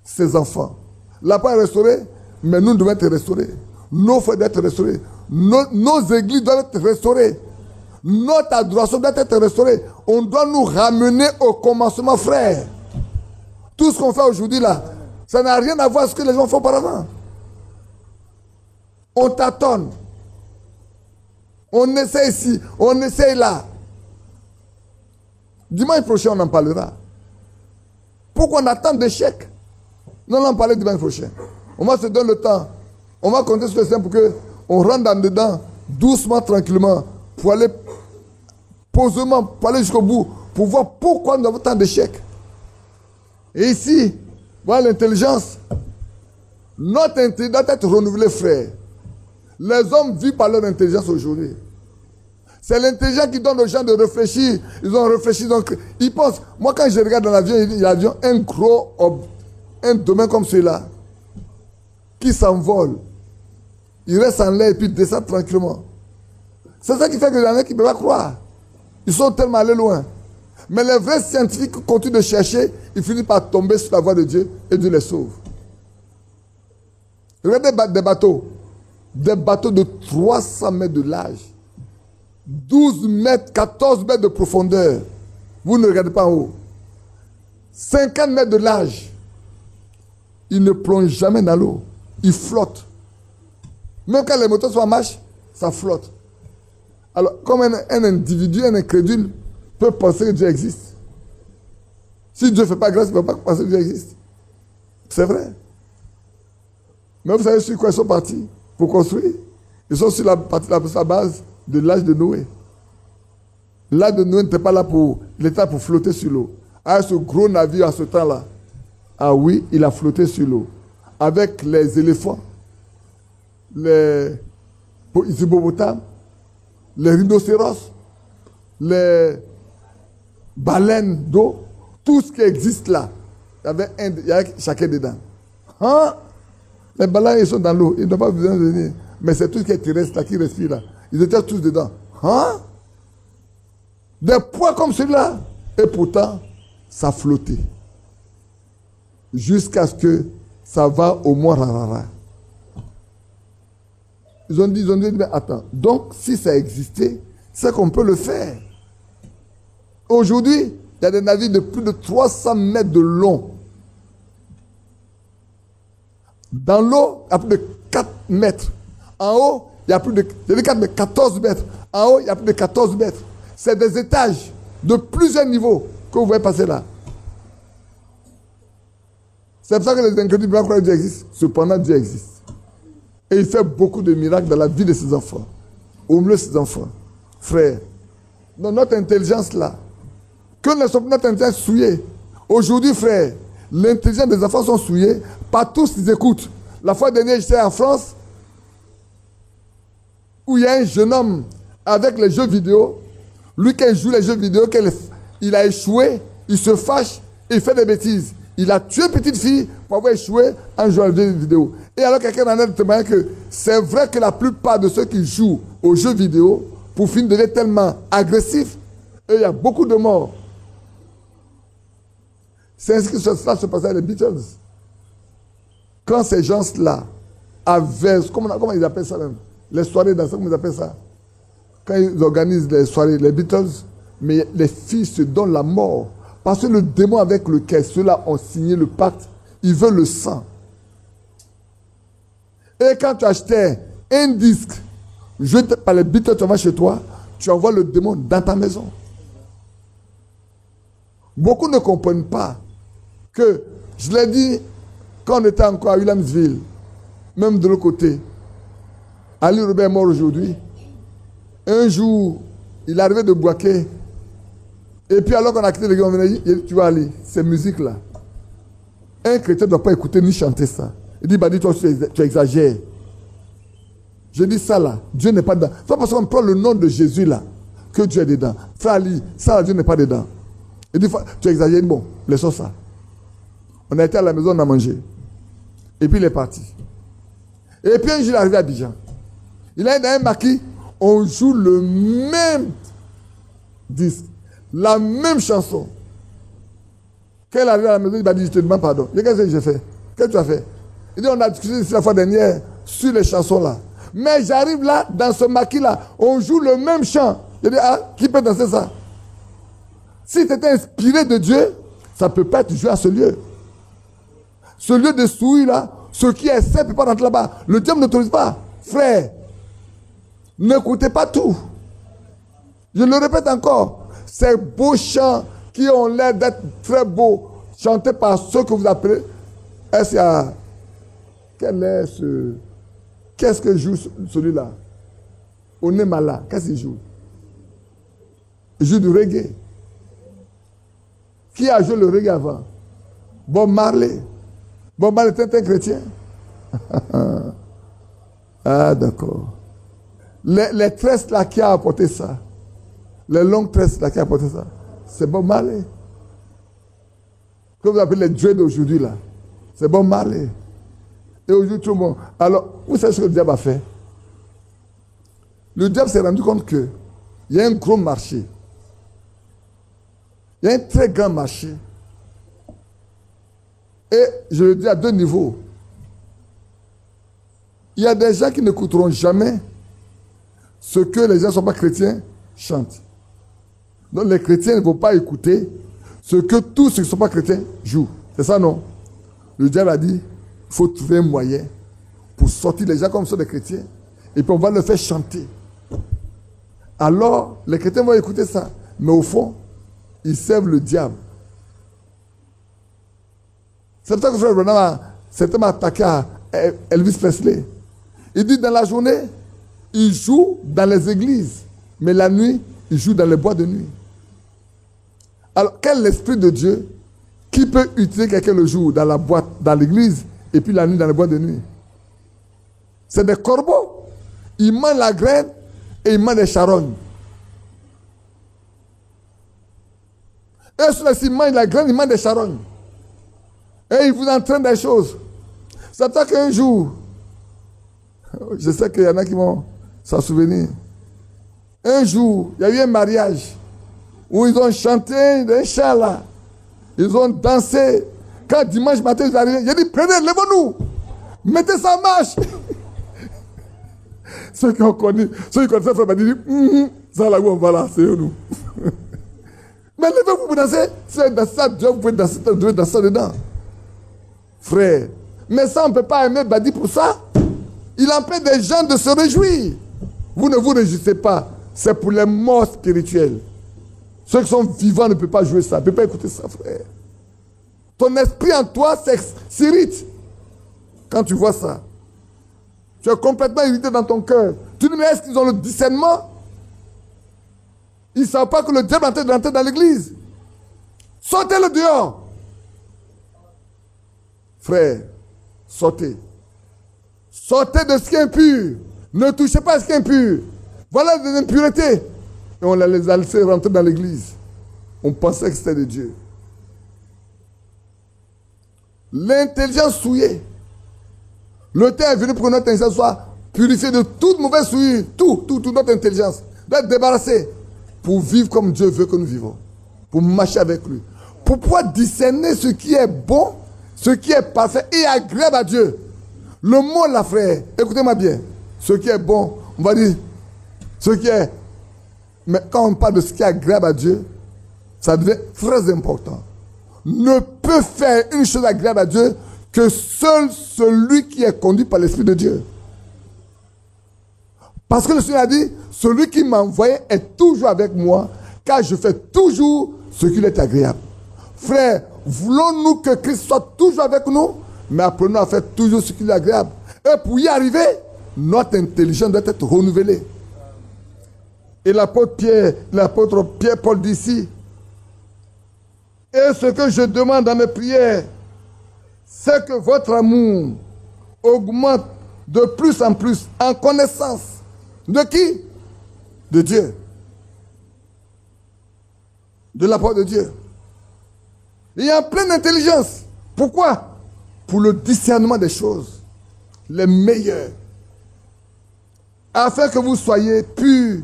ses enfants. Il n'a pas restauré, mais nous devons être restaurés. Nos frères doivent être restaurés. Nos églises doivent être restaurées. Notre adoration doit être restaurée. On doit nous ramener au commencement, frère. Tout ce qu'on fait aujourd'hui là, ça n'a rien à voir avec ce que les gens font auparavant. On tâtonne. On essaie ici, on essaie là. Dimanche prochain, on en parlera. Pourquoi on attend d'échecs? Non, on en parlera dimanche prochain. On va se donner le temps. On va compter sur le Seigneur pour qu'on rentre en dedans, doucement, tranquillement, pour aller posément, pour aller jusqu'au bout, pour voir pourquoi nous avons tant d'échecs. Et ici, voilà l'intelligence. Notre intelligence doit être renouvelée, frère. Les hommes vivent par leur intelligence aujourd'hui. C'est l'intelligence qui donne aux gens de réfléchir. Ils ont réfléchi, ils pensent. Moi, quand je regarde dans l'avion, il y a l'avion, un domaine comme celui-là, qui s'envole. Il reste en l'air et puis descend tranquillement. C'est ça qui fait que les gens qui ne peuvent pas croire. Ils sont tellement allés loin. Mais les vrais scientifiques continuent de chercher, ils finissent par tomber sur la voie de Dieu et Dieu les sauve. Regardez des bateaux. Des bateaux de 300 mètres de large. 12 mètres, 14 mètres de profondeur. Vous ne regardez pas en haut. 50 mètres de large. Ils ne plongent jamais dans l'eau. Ils flottent. Même quand les moteurs sont en marche, ça flotte. Alors, comme un individu, un incrédule, peut penser que Dieu existe. Si Dieu ne fait pas grâce, il ne peut pas penser que Dieu existe. C'est vrai. Mais vous savez sur quoi ils sont partis pour construire? Ils sont sur la base de l'âge de Noé. L'âge de Noé n'était pas là pour... Il était là pour flotter sur l'eau. Avec ce gros navire à ce temps-là. Ah oui, il a flotté sur l'eau. Avec les éléphants, les hippopotames, les rhinocéros, les baleines d'eau, tout ce qui existe là. Il y avait chacun dedans. Hein? Les baleines, ils sont dans l'eau. Ils n'ont pas besoin de venir. Mais c'est tout ce qui est terrestre là, qui respire là. Ils étaient tous dedans. Hein? Des poids comme celui-là. Et pourtant, ça flottait. Jusqu'à ce que ça va au moins rarara. Ils ont dit, mais attends. Donc, si ça existait, c'est qu'on peut le faire. Aujourd'hui, il y a des navires de plus de 300 mètres de long. Dans l'eau, il y a plus de 4 mètres. En haut, il y a plus de 4 mètres, 14 mètres. En haut, il y a plus de 14 mètres. C'est des étages de plusieurs niveaux que vous voyez passer là. C'est pour ça que les incrédules ne peuvent pas croire que Dieu existe. Cependant, Dieu existe. Et il fait beaucoup de miracles dans la vie de ses enfants. Au milieu de ses enfants. Frères, dans notre intelligence là, que notre intelligence souillée. Aujourd'hui, frère, l'intelligence des enfants sont souillées par tous qui écoutent. La fois dernière, j'étais en France, où il y a un jeune homme avec les jeux vidéo. Lui, quand il joue les jeux vidéo, il a échoué, il se fâche et il fait des bêtises. Il a tué une petite fille pour avoir échoué en jouant aux jeux vidéo. Et alors quelqu'un en a témoigné que c'est vrai que la plupart de ceux qui jouent aux jeux vidéo, pour finir, deviennent tellement agressifs, et il y a beaucoup de morts. C'est ainsi que cela se passait à les Beatles. Quand ces gens-là avaient, comment ils appellent ça même? Les soirées dansantes, comment ils appellent ça? Quand ils organisent les soirées, les Beatles, mais les filles se donnent la mort. Parce que le démon avec lequel ceux-là ont signé le pacte, ils veulent le sang. Et quand tu achetais un disque, joué par les Beatles, tu vas chez toi, tu envoies le démon dans ta maison. Beaucoup ne comprennent pas que, je l'ai dit, quand on était encore à Williamsville, même de l'autre côté, Ali Robert est mort aujourd'hui. Un jour, il est arrivé de Boaké. Et puis alors qu'on a quitté l'église, on venait dire, tu vois Ali, ces musiques-là, un chrétien ne doit pas écouter ni chanter ça. Il dit, bah dis toi, tu exagères. Je dis ça là, Dieu n'est pas dedans. C'est parce qu'on prend le nom de Jésus là, que Dieu est dedans. Frère Ali, ça là, Dieu n'est pas dedans. Il dit, tu exagères, bon, laissons ça. On a été à la maison, on a mangé. Et puis il est parti. Et puis un jour, il est arrivé à Abidjan. Il est dans un maquis, on joue le même disque, la même chanson. Quand il est arrivé à la maison, il m'a dit, je te demande pardon. Qu'est-ce que j'ai fait? Qu'est-ce que tu as fait? Il dit, on a discuté ici la fois dernière, sur les chansons là. Mais j'arrive là, dans ce maquis là, on joue le même chant. Je dis, ah, qui peut danser ça? Si tu étais inspiré de Dieu, ça ne peut pas être joué à ce lieu. Ce lieu de souille là, ce qui est saint ne peut pas rentrer là-bas. Le diable n'autorise pas. Frère, n'écoutez pas tout. Je le répète encore. Ces beaux chants qui ont l'air d'être très beaux, chantés par ceux que vous appelez. Est-ce qu'il y a... Quel est ce... Qu'est-ce que joue celui-là? Onemala, qu'est-ce qu'il joue? Il joue du reggae. Qui a joué le reggae avant? Bob Marley. Bob Marley était un chrétien. Ah, d'accord. Les tresses là qui a apporté ça, les longues tresses là qui a apporté ça, c'est Bob Marley. Que vous appelez les dreads d'aujourd'hui là, c'est Bob Marley. Et aujourd'hui tout le monde. Alors, vous savez ce que le diable a fait? Le diable s'est rendu compte que il y a un gros marché. Il y a un très grand marché. Et je le dis à deux niveaux. Il y a des gens qui n'écouteront jamais ce que les gens qui ne sont pas chrétiens chantent. Donc les chrétiens ne vont pas écouter ce que tous ceux qui ne sont pas chrétiens jouent. C'est ça, non? Le diable a dit, il faut trouver un moyen pour sortir les gens comme sont des chrétiens. Et puis on va le faire chanter. Alors, les chrétiens vont écouter ça. Mais au fond, ils servent le diable. C'est pour ça que Frère Branham s'est attaqué à Elvis Presley. Il dit dans la journée, il joue dans les églises. Mais la nuit, il joue dans les bois de nuit. Alors, quel est l'Esprit de Dieu qui peut utiliser quelqu'un le jour dans la boîte, dans l'église, et puis la nuit dans les bois de nuit? C'est des corbeaux. Ils mangent la graine et ils mangent des charognes. Et ceux-là, s'ils mangent la graine, ils mangent des charognes. Et ils vous entraînent des choses. C'est pour ça qu'un jour, je sais qu'il y en a qui vont s'en souvenir. Un jour, il y a eu un mariage où ils ont chanté des chants là. Ils ont dansé. Quand dimanche matin, ils sont arrivés, j'ai dit, prenez, levons-nous. Mettez ça en marche. Ceux qui ont connu, ceux qui connaissaient Frère Badi disent, ça là où on va là, c'est nous. Mais levez-vous pour danser. Si vous dansez ça, Dieu, vous pouvez danser dedans. Frère, mais ça, on ne peut pas aimer Badi pour ça. Il empêche des gens de se réjouir. Vous ne vous réjouissez pas. C'est pour les morts spirituels. Ceux qui sont vivants ne peuvent pas jouer ça, ne peuvent pas écouter ça, frère. Ton esprit en toi s'irrite. Quand tu vois ça, tu es complètement irrité dans ton cœur. Tu dis, mais est-ce qu'ils ont le discernement? Ils ne savent pas que le diable est en train de rentrer dans l'église. Sortez-le dehors. Frère, sortez. Sortez de ce qui est impur. Ne touchez pas à ce qui est impur. Voilà des impuretés. Et on les a laissés rentrer dans l'église. On pensait que c'était de Dieu. L'intelligence souillée. Le temps est venu pour que notre intelligence soit purifiée de toute mauvaise souillure. Toute notre intelligence doit être débarrassée pour vivre comme Dieu veut que nous vivons. Pour marcher avec lui. Pour pouvoir discerner ce qui est bon, ce qui est parfait et agréable à Dieu. Le mot là, frère, écoutez-moi bien. Ce qui est bon, on va dire, ce qui est... Mais quand on parle de ce qui est agréable à Dieu, ça devient très important. Ne peut faire une chose agréable à Dieu que seul celui qui est conduit par l'Esprit de Dieu. Parce que le Seigneur a dit, celui qui m'a envoyé est toujours avec moi, car je fais toujours ce qui est agréable. Frère, voulons-nous que Christ soit toujours avec nous, mais apprenons à faire toujours ce qui est agréable. Et pour y arriver, notre intelligence doit être renouvelée. Et l'apôtre Pierre Paul dit ici, et ce que je demande dans mes prières, c'est que votre amour augmente de plus en plus en connaissance. De qui? De Dieu. De la part de Dieu. Et en pleine intelligence. Pourquoi? Pour le discernement des choses les meilleures. Afin que vous soyez purs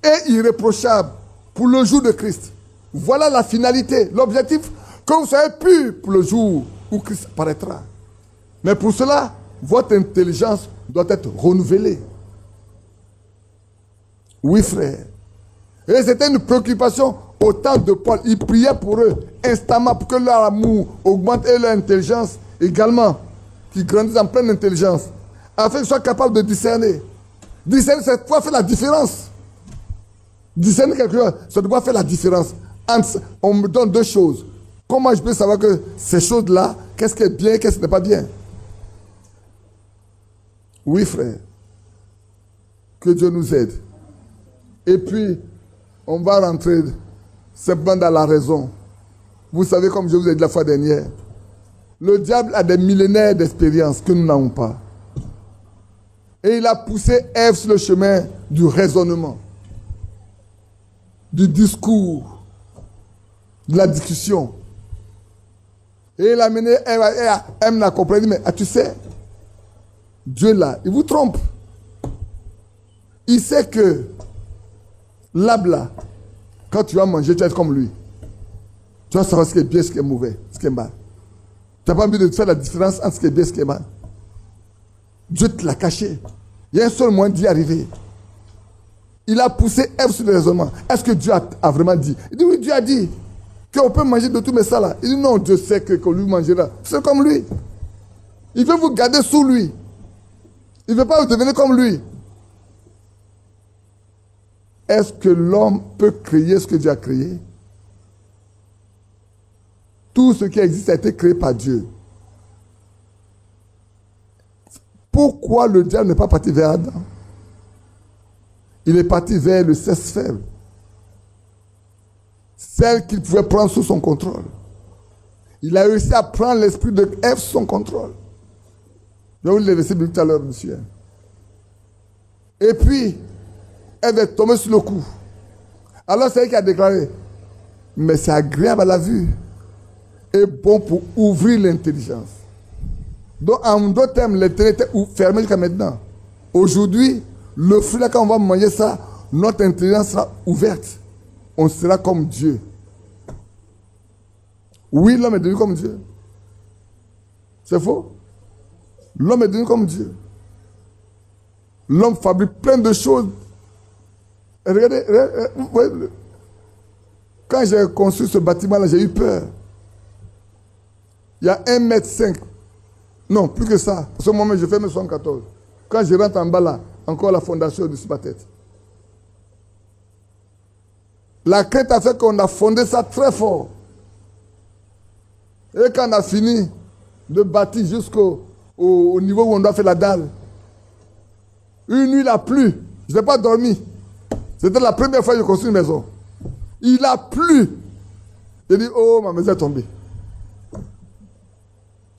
et irréprochables pour le jour de Christ. Voilà la finalité, l'objectif, que vous soyez purs pour le jour où Christ apparaîtra. Mais pour cela, votre intelligence doit être renouvelée. Oui, frère. Et c'était une préoccupation au temps de Paul. Il priait pour eux instamment pour que leur amour augmente et leur intelligence également, qu'ils grandissent en pleine intelligence, afin qu'ils soient capables de discerner. Discerner, c'est quoi faire la différence. Discerner quelque chose, ça doit faire la différence. On me donne deux choses. Comment je peux savoir que ces choses-là, qu'est-ce qui est bien, qu'est-ce qui n'est pas bien? Oui, frère. Que Dieu nous aide. Et puis, on va rentrer simplement dans la raison. Vous savez, comme je vous ai dit la fois dernière, le diable a des millénaires d'expérience que nous n'avons pas. Et il a poussé Ève sur le chemin du raisonnement, du discours, de la discussion. Et il a mené Ève, elle n'a compris, mais tu sais, Dieu là, il vous trompe. Il sait que l'arbre là, quand tu vas manger, tu vas être comme lui. Tu vas savoir ce qui est bien, ce qui est mauvais, ce qui est mal. Tu n'as pas envie de faire la différence entre ce qui est bien et ce qui est mal. Dieu te l'a caché. Il y a un seul moyen d'y arriver. Il a poussé Ève sur le raisonnement. Est-ce que Dieu a vraiment dit? Il dit oui, Dieu a dit qu'on peut manger de tout, mais ça là. Il dit non, Dieu sait qu'on lui mangera. C'est comme lui. Il veut vous garder sous lui. Il ne veut pas vous devenir comme lui. Est-ce que l'homme peut créer ce que Dieu a créé? Tout ce qui existe a été créé par Dieu. Pourquoi le diable n'est pas parti vers Adam? Il est parti vers le sexe faible. Celle qu'il pouvait prendre sous son contrôle. Il a réussi à prendre l'esprit de Ève sous son contrôle. Je vais vous le laisser tout à l'heure, monsieur. Et puis, Ève est tombée sur le coup. Alors c'est elle qui a déclaré, mais c'est agréable à la vue et bon pour ouvrir l'intelligence. Donc en d'autres termes, l'intelligence était fermée jusqu'à maintenant. Aujourd'hui, le fruit là, quand on va manger ça, notre intelligence sera ouverte. On sera comme Dieu. Oui, l'homme est devenu comme Dieu. C'est faux? L'homme est devenu comme Dieu. L'homme fabrique plein de choses. Regardez, quand j'ai construit ce bâtiment-là, j'ai eu peur. Il y a 1,5 m. Non, plus que ça. À ce moment, je fais 1,74 m. Quand je rentre en bas là, encore la fondation de ma tête. La crête a fait qu'on a fondé ça très fort. Et quand on a fini de bâtir jusqu'au niveau où on doit faire la dalle, une nuit il a plu. Je n'ai pas dormi. C'était la première fois que j'ai construit une maison. Il a plu. J'ai dit, oh, ma maison est tombée.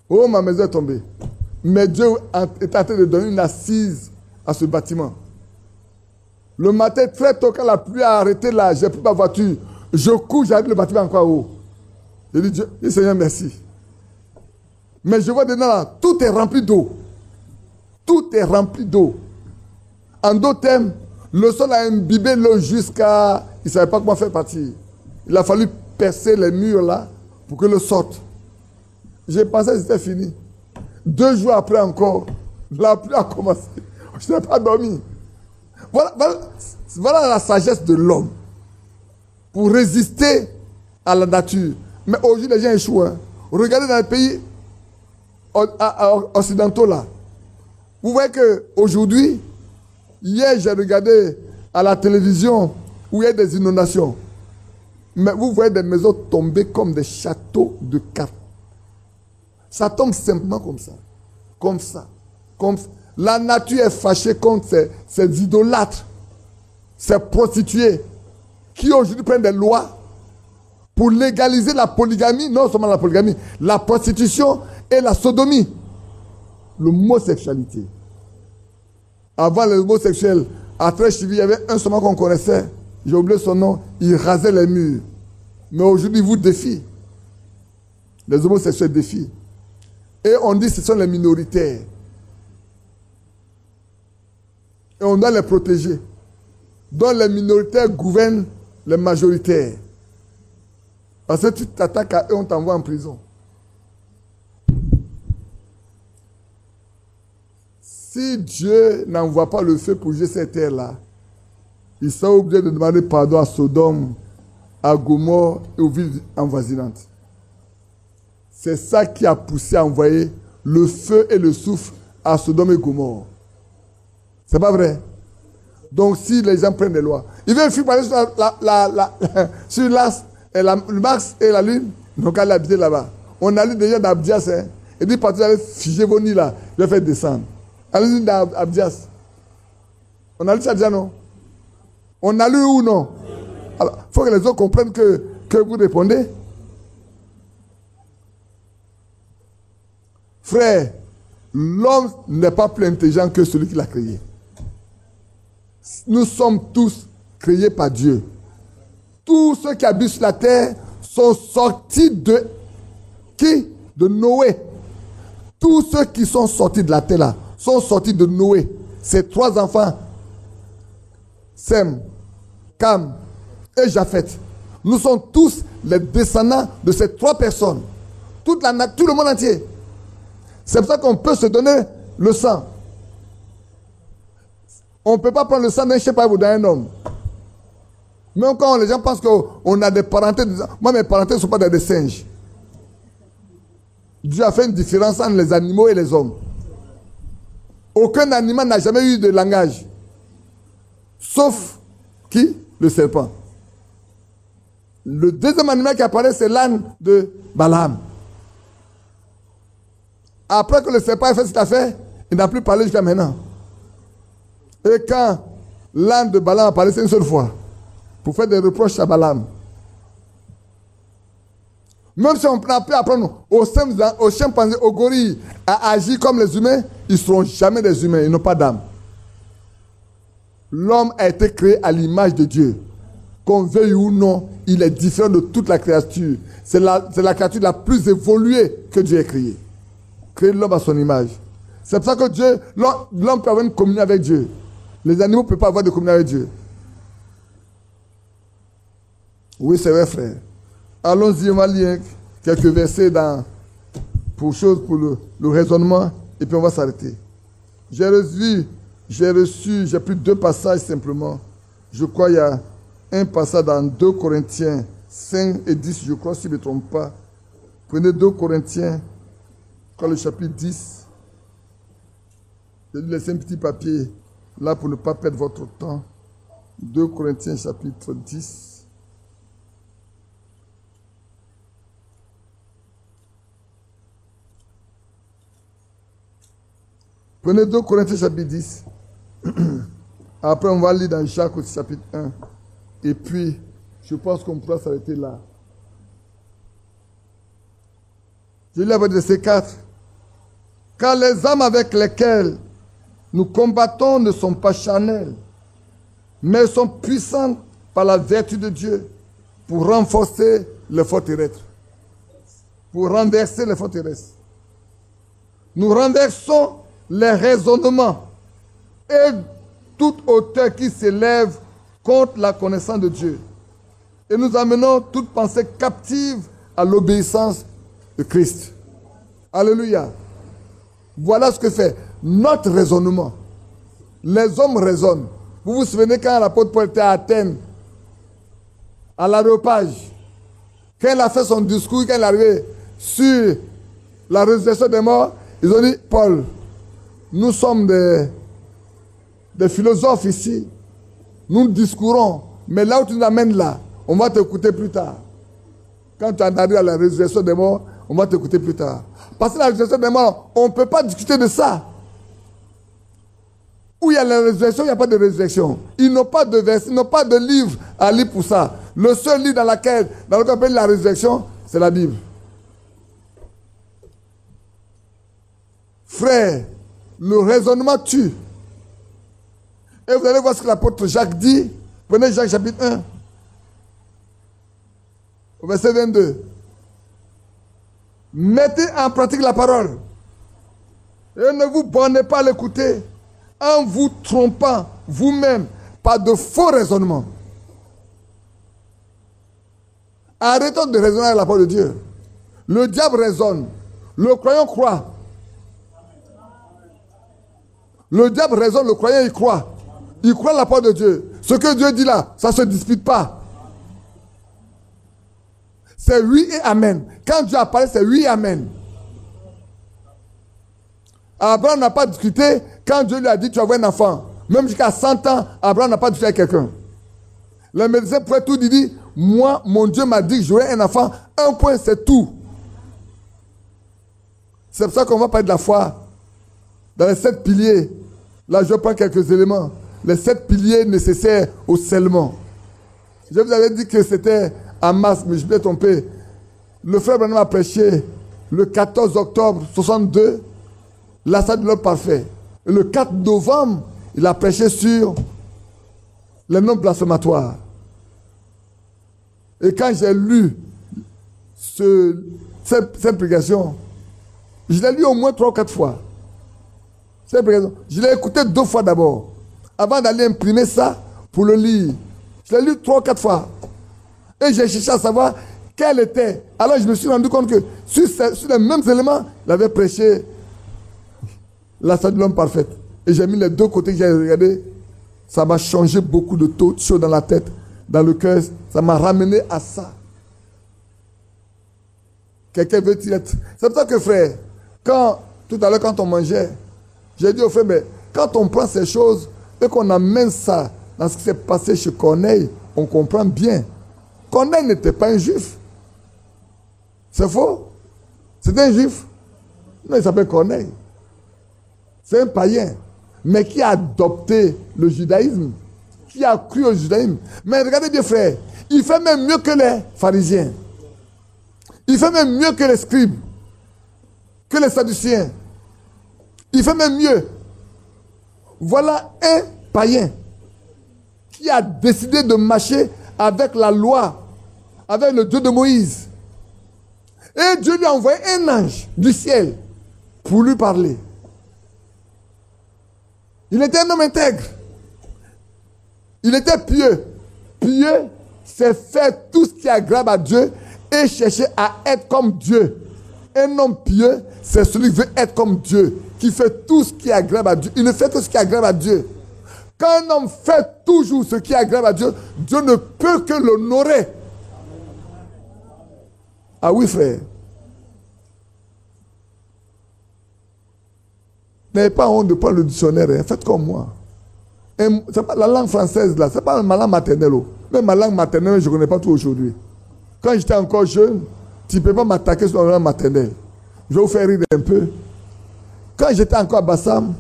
Oh, ma maison est tombée. Mais Dieu est en train de donner une assise à ce bâtiment. Le matin, très tôt, quand la pluie a arrêté là, j'ai pris ma voiture. Je cours, j'arrive le bâtiment encore haut. J'ai dit, Dieu, Seigneur, merci. Mais je vois dedans là, tout est rempli d'eau. Tout est rempli d'eau. En d'autres termes, le sol a imbibé l'eau jusqu'à... Il ne savait pas comment faire partir. Il a fallu percer les murs là pour que l'eau sorte. J'ai pensé que c'était fini. 2 jours après encore, la pluie a commencé. Je n'ai pas dormi. Voilà la sagesse de l'homme. Pour résister à la nature. Mais aujourd'hui, les gens échouent. Hein. Regardez dans les pays occidentaux là. Vous voyez qu'aujourd'hui, hier j'ai regardé à la télévision où il y a des inondations. Mais vous voyez des maisons tomber comme des châteaux de cartes. Ça tombe simplement comme ça. Comme ça. Comme ça. La nature est fâchée contre ces idolâtres, ces prostituées, qui aujourd'hui prennent des lois pour légaliser la polygamie, non seulement la polygamie, la prostitution et la sodomie. L'homosexualité. Avant l'homosexuel, à Trècheville, il y avait un seulement qu'on connaissait, j'ai oublié son nom, il rasait les murs. Mais aujourd'hui, il vous défie. Les homosexuels défient. Et on dit que ce sont les minoritaires. Et on doit les protéger. Donc les minoritaires gouvernent les majoritaires. Parce que tu t'attaques à eux, on t'envoie en prison. Si Dieu n'envoie pas le feu pour juger cette terre-là, il sera obligé de demander pardon à Sodome, à Gomorrhe et aux villes envoisinantes. C'est ça qui a poussé à envoyer le feu et le souffle à Sodome et Gomorrhe. C'est pas vrai? Donc si les gens prennent des lois, ils veulent fuir parler sur le Mars et la Lune, donc aller habiter là-bas. On a lu déjà d'Abdias, hein, et dit partout d'aller figer vos nids là, je vais faire descendre. Allez-y d'Abdias. On a lu ça déjà, non? On a lu ou non? Alors, il faut que les autres comprennent que vous répondez. Frère, l'homme n'est pas plus intelligent que celui qui l'a créé. Nous sommes tous créés par Dieu. Tous ceux qui habitent sur la terre sont sortis de qui? De Noé. Tous ceux qui sont sortis de la terre là sont sortis de Noé. Ces trois enfants, Sem, Cam et Japheth. Nous sommes tous les descendants de ces trois personnes. Tout le monde entier. C'est pour ça qu'on peut se donner le sang. On ne peut pas prendre le sang d'un chien ou d'un homme. Même quand les gens pensent qu'on a des parentés. Moi, mes parentés ne sont pas des singes. Dieu a fait une différence entre les animaux et les hommes. Aucun animal n'a jamais eu de langage. Sauf qui? Le serpent. Le deuxième animal qui apparaît, c'est l'âne de Balaam. Après que le serpent a fait cette affaire, il n'a plus parlé jusqu'à maintenant. Et quand l'âne de Balaam apparaissait une seule fois, pour faire des reproches à Balaam, même si on peut apprendre aux chimpanzés, aux gorilles à agir comme les humains, ils ne seront jamais des humains, ils n'ont pas d'âme. L'homme a été créé à l'image de Dieu. Qu'on veuille ou non, il est différent de toute la créature. C'est la créature la plus évoluée que Dieu ait créée. Créer l'homme à son image. C'est pour ça que l'homme peut avoir une communion avec Dieu. Les animaux ne peuvent pas avoir de communion avec Dieu. Oui, c'est vrai, frère. Allons-y, on va lire quelques versets pour le raisonnement, et puis on va s'arrêter. J'ai pris 2 passages simplement. Je crois qu'il y a un passage dans 2 Corinthiens 5 et 10, je crois, si je ne me trompe pas. Prenez 2 Corinthiens, le chapitre 10. Je vais laisser un petit papier là pour ne pas perdre votre temps. 2 Corinthiens, chapitre 10. Prenez 2 Corinthiens, chapitre 10. Après, on va lire dans Jacques, chapitre 1. Et puis, je pense qu'on pourra s'arrêter là. Je lis avec verset 4. Car les âmes avec lesquelles nous combattons ne sont pas charnelles, mais sont puissantes par la vertu de Dieu pour renforcer l'effort terrestre. Pour renverser l'effort terrestre. Nous renversons les raisonnements et toute hauteur qui s'élève contre la connaissance de Dieu. Et nous amenons toute pensée captive à l'obéissance de Christ. Alléluia. Voilà ce que fait notre raisonnement. Les hommes raisonnent. Vous vous souvenez quand l'apôtre Paul était à Athènes, à l'Aréopage, quand il a fait son discours, quand il est arrivé sur la résurrection des morts, ils ont dit, Paul, nous sommes des philosophes ici. Nous discourons. Mais là où tu nous amènes là, on va t'écouter plus tard. Quand tu arrives à la résurrection des morts, on va t'écouter plus tard. Parce que la résurrection des morts, on ne peut pas discuter de ça. Où il y a la résurrection, il n'y a pas de résurrection. Ils n'ont pas de versets, ils n'ont pas de livre à lire pour ça. Le seul livre dans lequel on appelle la résurrection, c'est la Bible. Frère, le raisonnement tue. Et vous allez voir ce que l'apôtre Jacques dit. Prenez Jacques chapitre 1. Au verset 22. Mettez en pratique la parole. Et ne vous bornez pas à l'écouter en vous trompant vous-même par de faux raisonnements. Arrêtons de raisonner avec la parole de Dieu. Le diable raisonne. Le croyant croit. Le diable raisonne, le croyant il croit. Il croit la parole de Dieu. Ce que Dieu dit là, ça ne se dispute pas. C'est oui et amen. Quand Dieu a parlé, c'est oui et amen. Abraham n'a pas discuté quand Dieu lui a dit tu vas avoir un enfant. Même jusqu'à 100 ans, Abraham n'a pas discuté avec quelqu'un. Le médecin pourrait tout dire, moi, mon Dieu m'a dit que j'aurai un enfant. Un point, c'est tout. C'est pour ça qu'on va parler de la foi. Dans les 7 piliers, là je prends quelques éléments. Les 7 piliers nécessaires au scellement. Je vous avais dit que c'était à Mars, mais je m'ai trompé. Le frère Branham a prêché le 14 octobre 62, l'assaut de l'homme parfait. Et le 4 novembre, il a prêché sur les noms blasphématoires. Et quand j'ai lu cette prédication, je l'ai lu au moins 3 ou 4 fois. Cette prédication, je l'ai écouté 2 fois d'abord, avant d'aller imprimer ça pour le lire. Je l'ai lu 3 ou 4 fois. Et j'ai cherché à savoir quel était. Alors je me suis rendu compte que sur les mêmes éléments, il avait prêché l'assaut de l'homme parfait. Et j'ai mis les 2 côtés que j'ai regardé. Ça m'a changé beaucoup de choses dans la tête, dans le cœur. Ça m'a ramené à ça. Quelqu'un veut-il être... C'est pour ça que frère, tout à l'heure quand on mangeait, j'ai dit au frère, mais quand on prend ces choses et qu'on amène ça dans ce qui s'est passé chez Corneille, on comprend bien. Corneille n'était pas un juif. C'est faux. C'était un juif. Non, il s'appelle Corneille. C'est un païen. Mais qui a adopté le judaïsme. Qui a cru au judaïsme. Mais regardez bien frère, il fait même mieux que les pharisiens. Il fait même mieux que les scribes. Que les sadduciens. Il fait même mieux. Voilà un païen qui a décidé de marcher avec la loi, avec le Dieu de Moïse. Et Dieu lui a envoyé un ange du ciel pour lui parler. Il était un homme intègre. Il était pieux. Pieux, c'est faire tout ce qui est agréable à Dieu et chercher à être comme Dieu. Un homme pieux, c'est celui qui veut être comme Dieu, qui fait tout ce qui est agréable à Dieu. Il ne fait que ce qui est agréable à Dieu. Quand un homme fait toujours ce qui est agréable à Dieu, Dieu ne peut que l'honorer. Ah oui, frère. N'ayez pas honte de prendre le dictionnaire. Hein. Faites comme moi. C'est pas la langue française, là. Ce n'est pas ma langue maternelle. Même ma langue maternelle, je ne connais pas tout aujourd'hui. Quand j'étais encore jeune, tu ne peux pas m'attaquer sur la langue maternelle. Je vais vous faire rire un peu. Quand j'étais encore à Bassam,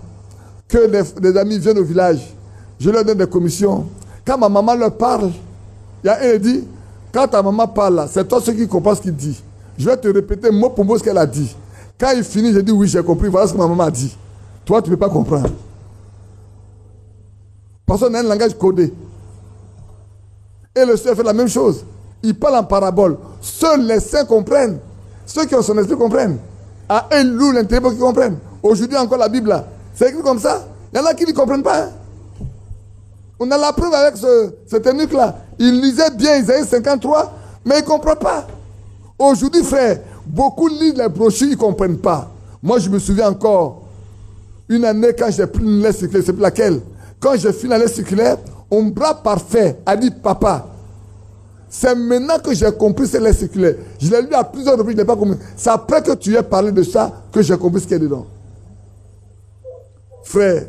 que des amis viennent au village, je leur donne des commissions. Quand ma maman leur parle, il y a un qui dit, quand ta maman parle, c'est toi ceux qui comprends ce qu'il dit. Je vais te répéter mot pour mot ce qu'elle a dit. Quand il finit, je dis oui, j'ai compris, voilà ce que ma maman a dit. Toi, tu ne peux pas comprendre. Parce qu'on a un langage codé. Et le Seigneur fait la même chose. Il parle en parabole. Seuls les saints comprennent. Ceux qui ont son esprit comprennent. À un loup l'intérêt pour qu'ils comprennent. Aujourd'hui encore la Bible là, c'est écrit comme ça. Il y en a qui ne comprennent pas. Hein? On a la preuve avec cet eunuque là. Il lisait bien Isaïe 53, mais il ne comprend pas. Aujourd'hui, frère, beaucoup lisent les brochures, ils ne comprennent pas. Moi, je me souviens encore, une année quand j'ai pris une lettre circulaire, c'est plus laquelle. Quand j'ai fini la lettre circulaire, mon bras parfait a dit, papa, c'est maintenant que j'ai compris cette lettre circulaire. Je l'ai lu à plusieurs reprises, je n'ai pas compris. C'est après que tu aies parlé de ça que j'ai compris ce qu'il y a dedans. Frère,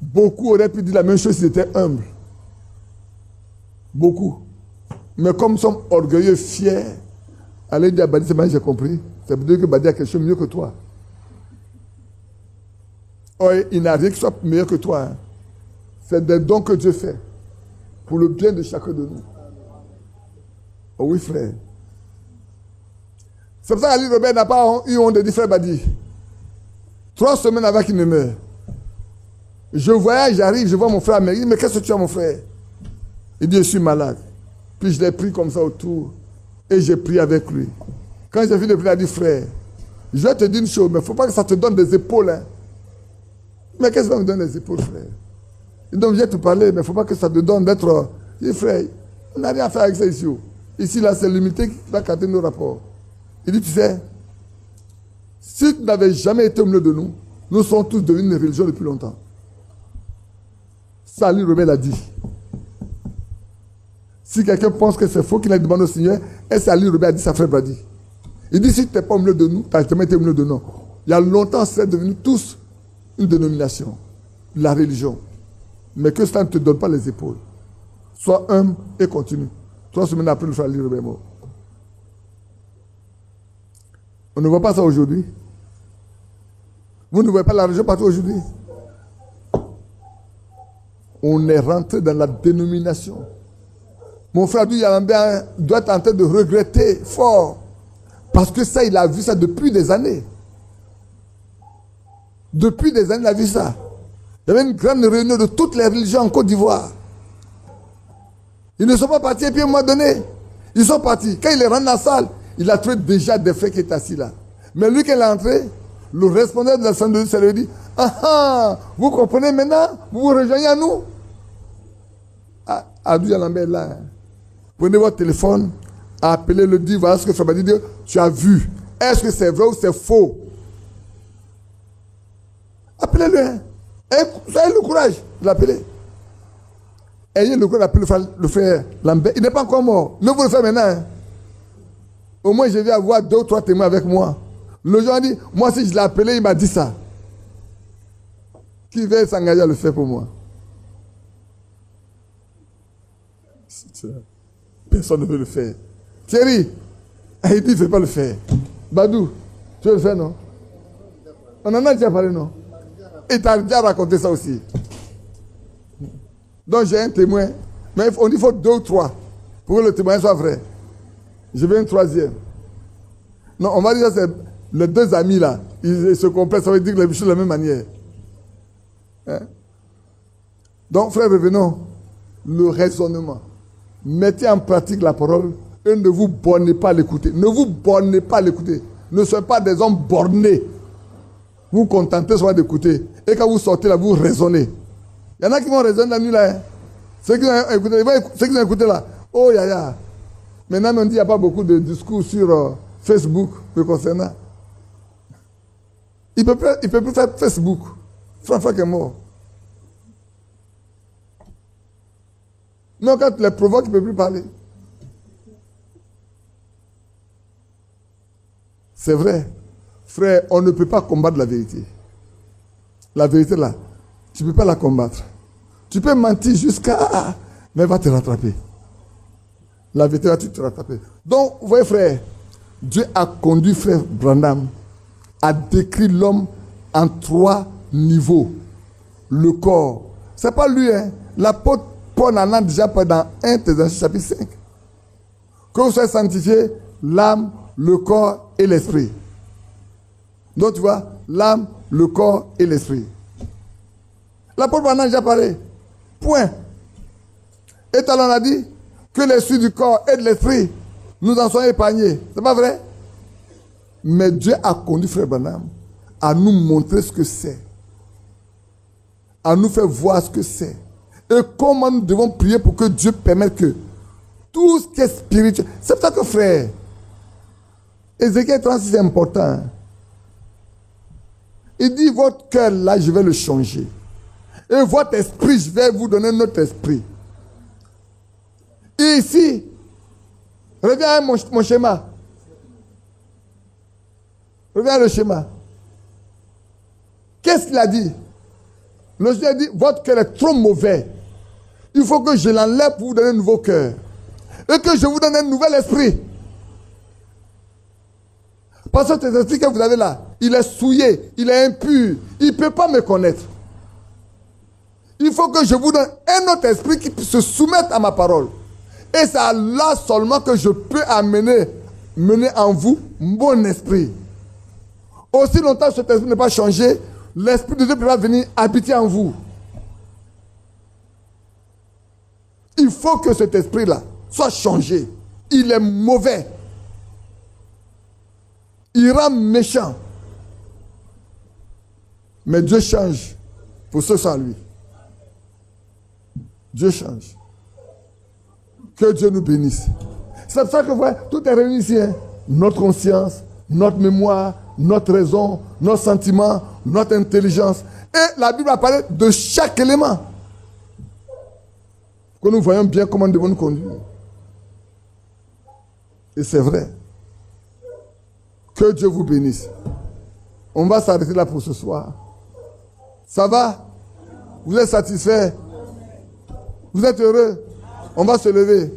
beaucoup auraient pu dire la même chose s'ils étaient humbles. Beaucoup. Mais comme nous sommes orgueilleux, fiers, allez dire à Badi, c'est maintenant j'ai compris. Ça veut dire que Badi a quelque chose de mieux que toi. Oh, il n'a rien qui soit meilleur que toi. Hein. C'est des dons que Dieu fait pour le bien de chacun de nous. Oh oui, frère. C'est pour ça qu'Ali Robert n'a pas eu honte de dire, frère Badi. 3 semaines avant qu'il ne meure. Je voyage, j'arrive, je vois mon frère américain. Mais qu'est-ce que tu as, mon frère? Il dit, je suis malade. Puis je l'ai pris comme ça autour. Et j'ai prié avec lui. Quand j'ai fini de prier, il a dit, frère, je vais te dire une chose, mais il ne faut pas que ça te donne des épaules. Hein. Mais qu'est-ce que ça me donne des épaules, frère? Donc je vais te parler, mais il ne faut pas que ça te donne d'être... Il dit, frère, on n'a rien à faire avec ça ici. Ici, là, c'est l'humilité qui va capter nos rapports. Il dit, tu sais, si tu n'avais jamais été au milieu de nous, nous sommes tous devenus une religion depuis longtemps. Ça, Ali Rebelle a dit. Si quelqu'un pense que c'est faux qu'il a demandé au Seigneur, est-ce Ali Rebelle a dit ça, frère Brady? Il dit, si tu n'es pas au milieu de nous, tu as jamais été au milieu de nous. Il y a longtemps, c'est devenu tous une dénomination, la religion. Mais que cela ne te donne pas les épaules. Sois humble et continue. 3 semaines après, le frère Ali Rebelle est mort. On ne voit pas ça aujourd'hui. Vous ne voyez pas la religion partout aujourd'hui. On est rentré dans la dénomination. Mon frère Abdou Yalambé doit être en train de regretter fort. Parce que ça, il a vu ça depuis des années. Depuis des années, il a vu ça. Il y avait une grande réunion de toutes les religions en Côte d'Ivoire. Ils ne sont pas partis et puis à un moment donné, ils sont partis. Quand il est rentré dans la salle, il a trouvé déjà des frères qui étaient assis là. Mais lui, quand il est entré, le responsable de la salle de Dieu, ça lui dit, vous comprenez maintenant? Vous vous rejoignez à nous? Abdou Yalambé est là. Prenez votre téléphone, appelez-le, dit, voilà ce que Frère Badi dit, tu as vu. Est-ce que c'est vrai ou c'est faux? Appelez-le. Hein. Ayez le courage de l'appeler. Ayez le courage d'appeler le frère Lambert. Il n'est pas encore mort. Ne vous le faites maintenant. Hein. Au moins, je vais avoir 2 ou 3 témoins avec moi. Le jour a dit, moi si je l'ai appelé, il m'a dit ça. Qui veut s'engager à le faire pour moi? Personne ne veut le faire. Thierry, il dit, il ne veut pas le faire. Badou, tu veux le faire, non? On en a déjà parlé, non? Il t'a déjà raconté ça aussi. Donc j'ai un témoin. Mais on dit qu'il faut 2 ou 3 pour que le témoin soit vrai. Je veux un 3e. Non, on va dire que c'est les 2 amis là. Ils se complètent, ça veut dire les choses de la même manière. Hein? Donc, frère, revenons. Le raisonnement. Mettez en pratique la parole et ne vous bornez pas à l'écouter. Ne vous bornez pas à l'écouter. Ne soyez pas des hommes bornés. Vous vous contentez soit d'écouter. Et quand vous sortez là, vous raisonnez. Il y en a qui vont raisonner la nuit là. Hein. Ceux qui ont écouté là. Oh, ya. Maintenant, on dit qu'il n'y a pas beaucoup de discours sur Facebook me concernant. Il ne peut plus faire Facebook. Franck est mort. Non, quand tu les provoques, il ne peut plus parler. C'est vrai. Frère, on ne peut pas combattre la vérité. La vérité là, tu ne peux pas la combattre. Tu peux mentir jusqu'à... Mais elle va te rattraper. La vérité va te rattraper. Donc, vous voyez frère, Dieu a conduit frère Branham à décrire l'homme en 3 niveaux. Le corps. Ce n'est pas lui, hein. L'apôtre Paul en a déjà parlé dans 1 Thessaloniciens chapitre 5. Que vous soyez sanctifiés, l'âme, le corps et l'esprit. Donc tu vois, l'âme, le corps et l'esprit. L'apôtre Paul en a déjà parlé. Point. Et talon a dit que l'esprit du corps et de l'esprit, nous en soyons épargnés. C'est pas vrai? Mais Dieu a conduit frère Branham à nous montrer ce que c'est. À nous faire voir ce que c'est. Et comment nous devons prier pour que Dieu permette que tout ce qui est spirituel. C'est pour ça que frère, Ézéchiel 36 c'est important. Il dit votre cœur là, je vais le changer. Et votre esprit, je vais vous donner notre esprit. Et ici, reviens à mon schéma. Reviens à le schéma. Qu'est-ce qu'il a dit? Le Seigneur a dit, votre cœur est trop mauvais. Il faut que je l'enlève pour vous donner un nouveau cœur. Et que je vous donne un nouvel esprit. Parce que cet esprit que vous avez là, il est souillé, il est impur. Il ne peut pas me connaître. Il faut que je vous donne un autre esprit qui se soumette à ma parole. Et c'est là seulement que je peux mener en vous mon esprit. Aussi longtemps que cet esprit n'est pas changé, l'esprit de Dieu peut venir habiter en vous. Il faut que cet esprit-là soit changé. Il est mauvais. Il rend méchant. Mais Dieu change pour ceux sans lui. Dieu change. Que Dieu nous bénisse. C'est pour ça que vous voyez, tout est réuni ici. Hein? Notre conscience, notre mémoire, notre raison, nos sentiments, notre intelligence. Et la Bible a parlé de chaque élément. que nous voyons bien comment nous devons nous conduire. Et c'est vrai. Que Dieu vous bénisse. On va s'arrêter là pour ce soir. Ça va? Vous êtes satisfait? Vous êtes heureux? On va se lever.